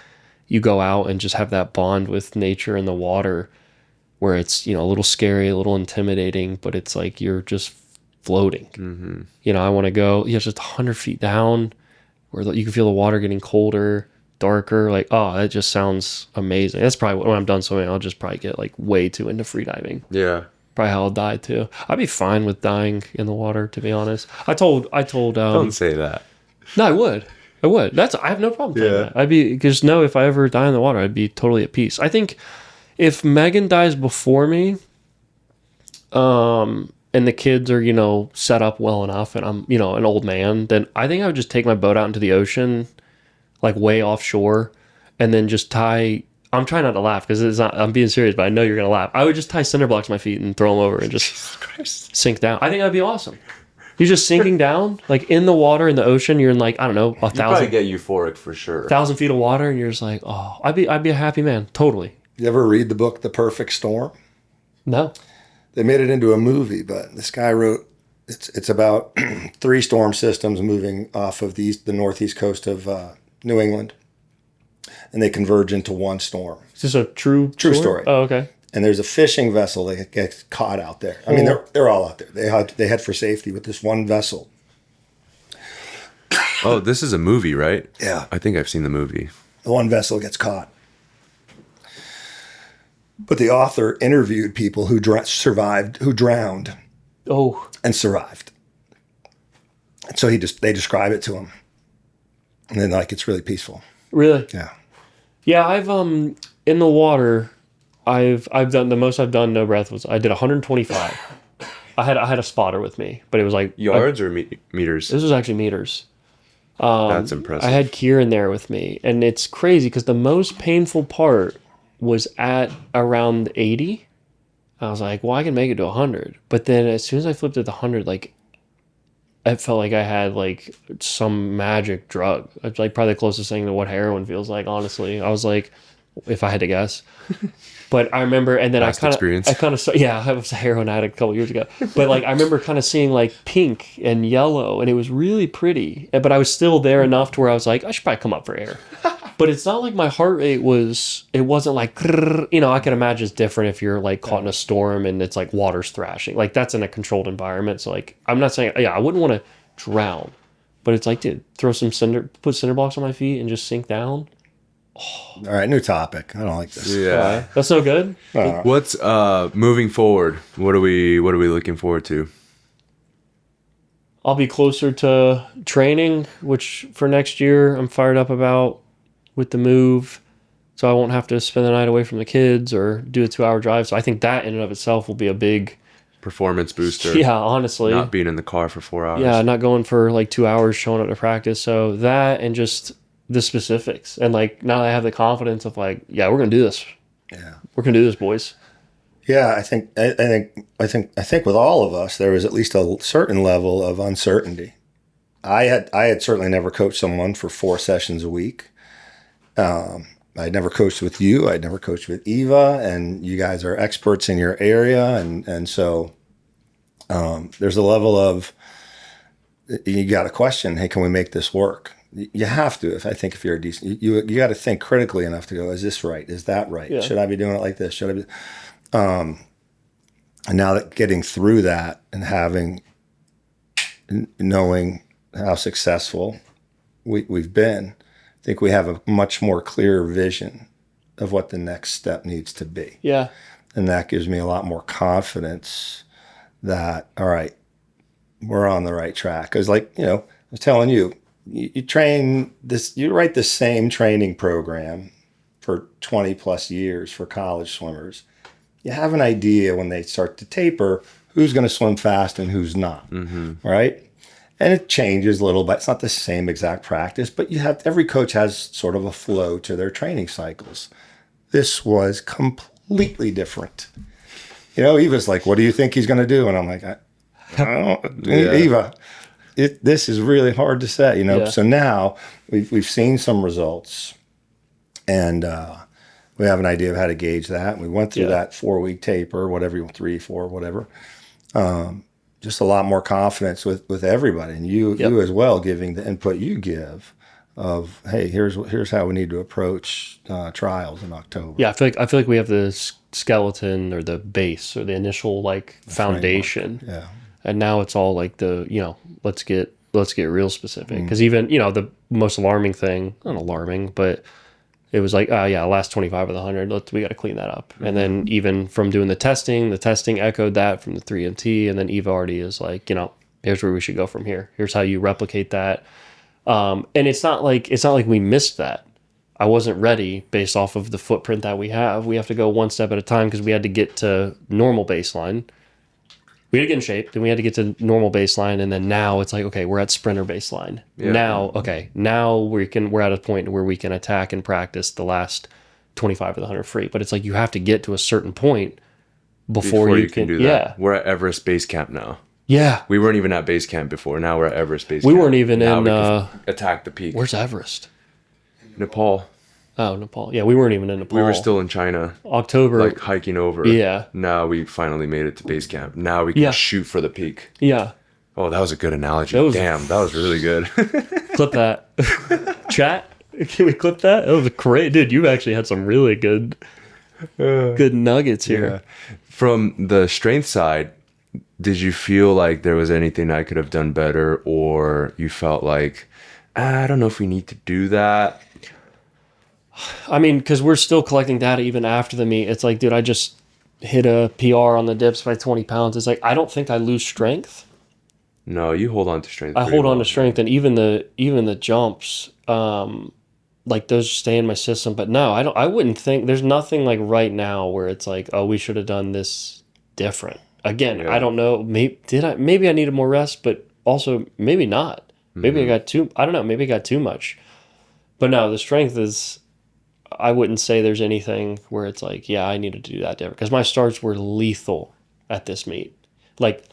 you go out and just have that bond with nature and the water where it's, a little scary, a little intimidating, but it's like you're just floating. Mm-hmm. I want to go, just 100 feet down where you can feel the water getting colder, darker. Like, that just sounds amazing. That's probably when I'm done swimming, I'll just probably get like way too into freediving. Yeah. Probably how I'll die too. I'd be fine with dying in the water, to be honest. I told. Don't say that. No, I would. I have no problem saying that. I'd be, because if I ever die in the water, I'd be totally at peace. I think if Megan dies before me, and the kids are, set up well enough and I'm, an old man, then I think I would just take my boat out into the ocean, like way offshore, and then just tie. I'm trying not to laugh because it's not. I'm being serious, but I know you're gonna laugh. I would just tie cinder blocks to my feet and throw them over and just sink down. I think that'd be awesome. You're just sinking down, like in the water in the ocean. You're in like I don't know 1,000. Probably get euphoric for sure. 1,000 feet of water, and you're just like, oh, I'd be a happy man, totally. You ever read the book The Perfect Storm? No. They made it into a movie, but this guy wrote it's about 3 storm systems moving off of the northeast coast of New England. And they converge into one storm. Is this a true story? Oh, okay. And there's a fishing vessel that gets caught out there. I mean, they're all out there. They head for safety with this one vessel. Oh, this is a movie, right? Yeah. I think I've seen the movie. The one vessel gets caught. But the author interviewed people who drowned. Oh. And survived. And so they describe it to him. And then it's really peaceful. Really? Yeah. Yeah, I've in the water, I've done the most I've done no breath was I did 125. I had a spotter with me, but it was like yards or meters. This was actually meters. That's impressive. I had Kieran there with me, and it's crazy because the most painful part was at around 80. I was like, well, I can make it to 100, but then as soon as I flipped it to 100, like it felt like I had like some magic drug. It's like probably the closest thing to what heroin feels like, honestly. I was like, if I had to guess. But I remember, and then I kind of, I was a heroin addict a couple years ago. But like, I remember kind of seeing like pink and yellow, and it was really pretty. But I was still there enough to where I was like, I should probably come up for air. But it's not like my heart rate it wasn't like, I can imagine it's different if you're like caught in a storm and it's like water's thrashing. Like that's in a controlled environment. So like, I'm not saying, I wouldn't want to drown, but it's like, dude, put cinder blocks on my feet and just sink down. Oh. All right, new topic. I don't like this. Yeah. That's no good. What's moving forward? What are we looking forward to? I'll be closer to training, which for next year I'm fired up about with the move. So I won't have to spend the night away from the kids or do a 2-hour drive. So I think that in and of itself will be a big performance booster. Yeah, honestly. Not being in the car for 4 hours. Yeah, not going for like 2 hours showing up to practice. So that and just the specifics. And like now that I have the confidence of like, yeah, we're gonna do this. Yeah. We're gonna do this, boys. Yeah, I think with all of us there was at least a certain level of uncertainty. I had certainly never coached someone for 4 sessions a week. I'd never coached with you. I'd never coached with Eva, and you guys are experts in your area. And so there's a level of, you got to question, hey, can we make this work? You have to, if you're a decent, you got to think critically enough to go, is this right? Is that right? Yeah. Should I be doing it like this? Should I be? And now that getting through that and knowing how successful we've been, I think we have a much more clear vision of what the next step needs to be. Yeah. And that gives me a lot more confidence that, all right, we're on the right track. Because, like, I was telling you, you train this, you write the same training program for 20 plus years for college swimmers. You have an idea when they start to taper who's going to swim fast and who's not, right? And it changes a little bit. It's not the same exact practice, but every coach has sort of a flow to their training cycles. This was completely different. Eva's like, what do you think he's going to do? And I'm like, I don't, Eva, this is really hard to say, Yeah. So now we've seen some results, and we have an idea of how to gauge that. And we went through that 4-week taper, whatever, 3, 4, whatever. Just a lot more confidence with everybody, and you as well, giving the input you give of, hey, here's how we need to approach trials in October. Yeah, I feel like we have the skeleton or the base or the initial foundation. Yeah. And now it's all like let's get real specific. Because even, the most alarming thing, not alarming, but it was like, last 25 of the 100, we got to clean that up. And then even from doing the testing echoed that from the 3MT. And then Eva already is like, here's where we should go from here. Here's how you replicate that. And it's not like we missed that. I wasn't ready based off of the footprint that we have. We have to go one step at a time because we had to get to normal baseline. We had to get in shape, then we had to get to normal baseline, and then now it's like, okay, we're at sprinter baseline. Yeah. Now we're at a point where we can attack and practice the last 25 of the 100 free. But it's like you have to get to a certain point before you can do that. Yeah. We're at Everest Base Camp now. Yeah. We weren't even at base camp before. Now we're at Everest Base Camp. We weren't even now in... we can attack the peak. Where's Everest? Nepal. Oh, Nepal. Yeah, we weren't even in Nepal. We were still in China. October. Hiking over. Yeah. Now we finally made it to base camp. Now we can shoot for the peak. Yeah. Oh, that was a good analogy. Damn, that was really good. Clip that. Chat, can we clip that? That was great. Dude, you actually had some really good nuggets here. Yeah. From the strength side, did you feel like there was anything I could have done better, or you felt like, I don't know if we need to do that? I mean, because we're still collecting data even after the meet. It's like, dude, I just hit a PR on the dips by 20 pounds. It's like, I don't think I lose strength. No, you hold on to strength. I hold on to strength, and even the jumps, those stay in my system. But no, I wouldn't think there's nothing like right now where it's like, oh, we should have done this different. Again, I don't know. Maybe I needed more rest, but also maybe not. Maybe I got maybe I got too much. But no, the strength is, I wouldn't say there's anything where it's like, yeah, I needed to do that different. Because my starts were lethal at this meet. Like,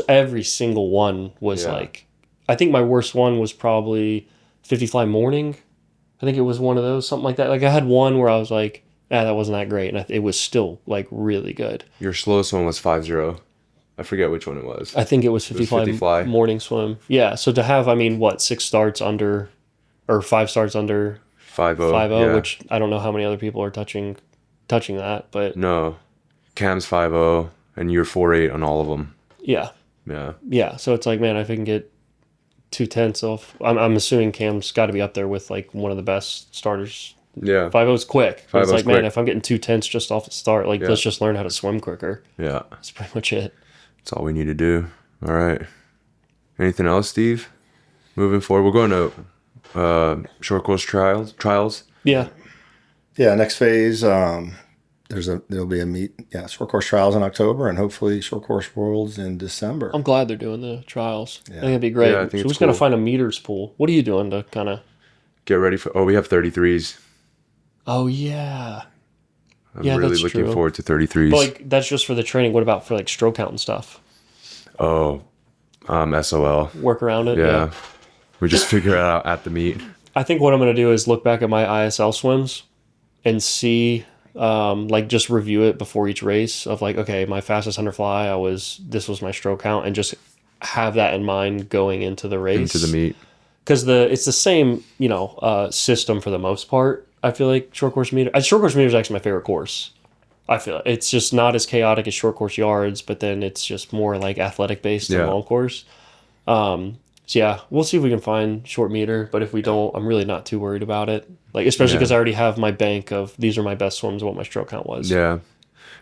every single one was like, I think my worst one was probably 50 fly morning. I think it was one of those, something like that. Like, I had one where I was like, that wasn't that great. And it was still, like, really good. Your slowest one was 5.0. I forget which one it was. I think it was 50 fly morning swim. Yeah, so to have, 6 starts under, or 5 starts under 5.0, which I don't know how many other people are touching that, but... No. Cam's 5.0, and you're 4.8 on all of them. Yeah. Yeah. Yeah, so it's like, man, if I can get 2/10 off... I'm assuming Cam's got to be up there with, like, one of the best starters. Yeah. 5.0's quick. But it's like, quick. Man, if I'm getting 2/10 just off the start, let's just learn how to swim quicker. Yeah. That's pretty much it. That's all we need to do. All right. Anything else, Steve? Moving forward, we're going to short course trials. Yeah. Yeah, next phase, there'll be a meet. Yeah, short course trials in October, and hopefully short course worlds in December. I'm glad they're doing the trials. Yeah. I think it'd be great. Yeah, I think so we're just going to find a meters pool. What are you doing to kind of... Get ready for... Oh, we have 33s. Oh, yeah. I'm really looking forward to 33s. But that's just for the training. What about for stroke count and stuff? Oh, SOL. Work around it? Yeah. We just figure it out at the meet. I think what I'm going to do is look back at my ISL swims and see, just review it before each race of okay, my fastest 100 fly, this was my stroke count, and just have that in mind going into the race. Into the meet. Because it's the same, system for the most part. I feel like short course meter is actually my favorite course. I feel it's just not as chaotic as short course yards, but then it's just more like athletic based than long course. So yeah, we'll see if we can find short meter. But if we don't, I'm really not too worried about it. Like, especially because I already have my bank of these are my best swims, what my stroke count was. Yeah.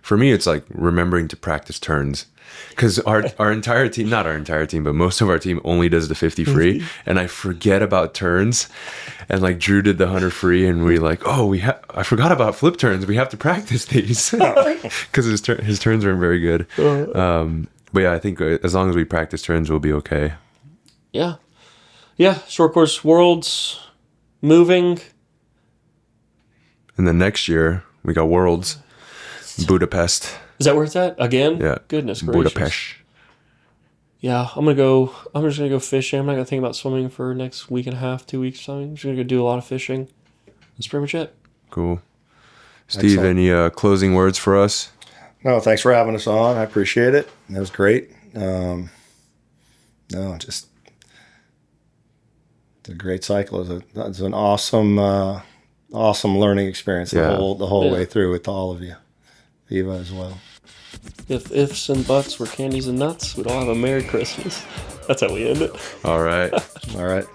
For me, it's like remembering to practice turns. Because our entire team, not our entire team, but most of our team only does the 50 free. And I forget about turns. And like Drew did the 100 free. And we like, oh, I forgot about flip turns. We have to practice these. Because his turns aren't very good. But yeah, I think as long as we practice turns, we'll be okay. Yeah. Yeah. Short course worlds moving. And then next year, we got Worlds, Budapest. Is that where it's at again? Yeah. Goodness gracious. Budapest. Yeah, I'm just gonna go fishing. I'm not gonna think about swimming for next week and a half, 2 weeks. I'm just gonna go do a lot of fishing. That's pretty much it. Cool. Steve, Excellent. any closing words for us? No, thanks for having us on. I appreciate it. That was great. No, just it's a great cycle. It's an awesome, awesome learning experience Yeah. the whole Yeah. way through with all of you, Viva as well. If ifs and buts were candies and nuts, we'd all have a Merry Christmas. That's how we end it. All right. All right,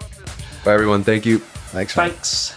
Bye, everyone. Thank you. thanks. man. Thanks.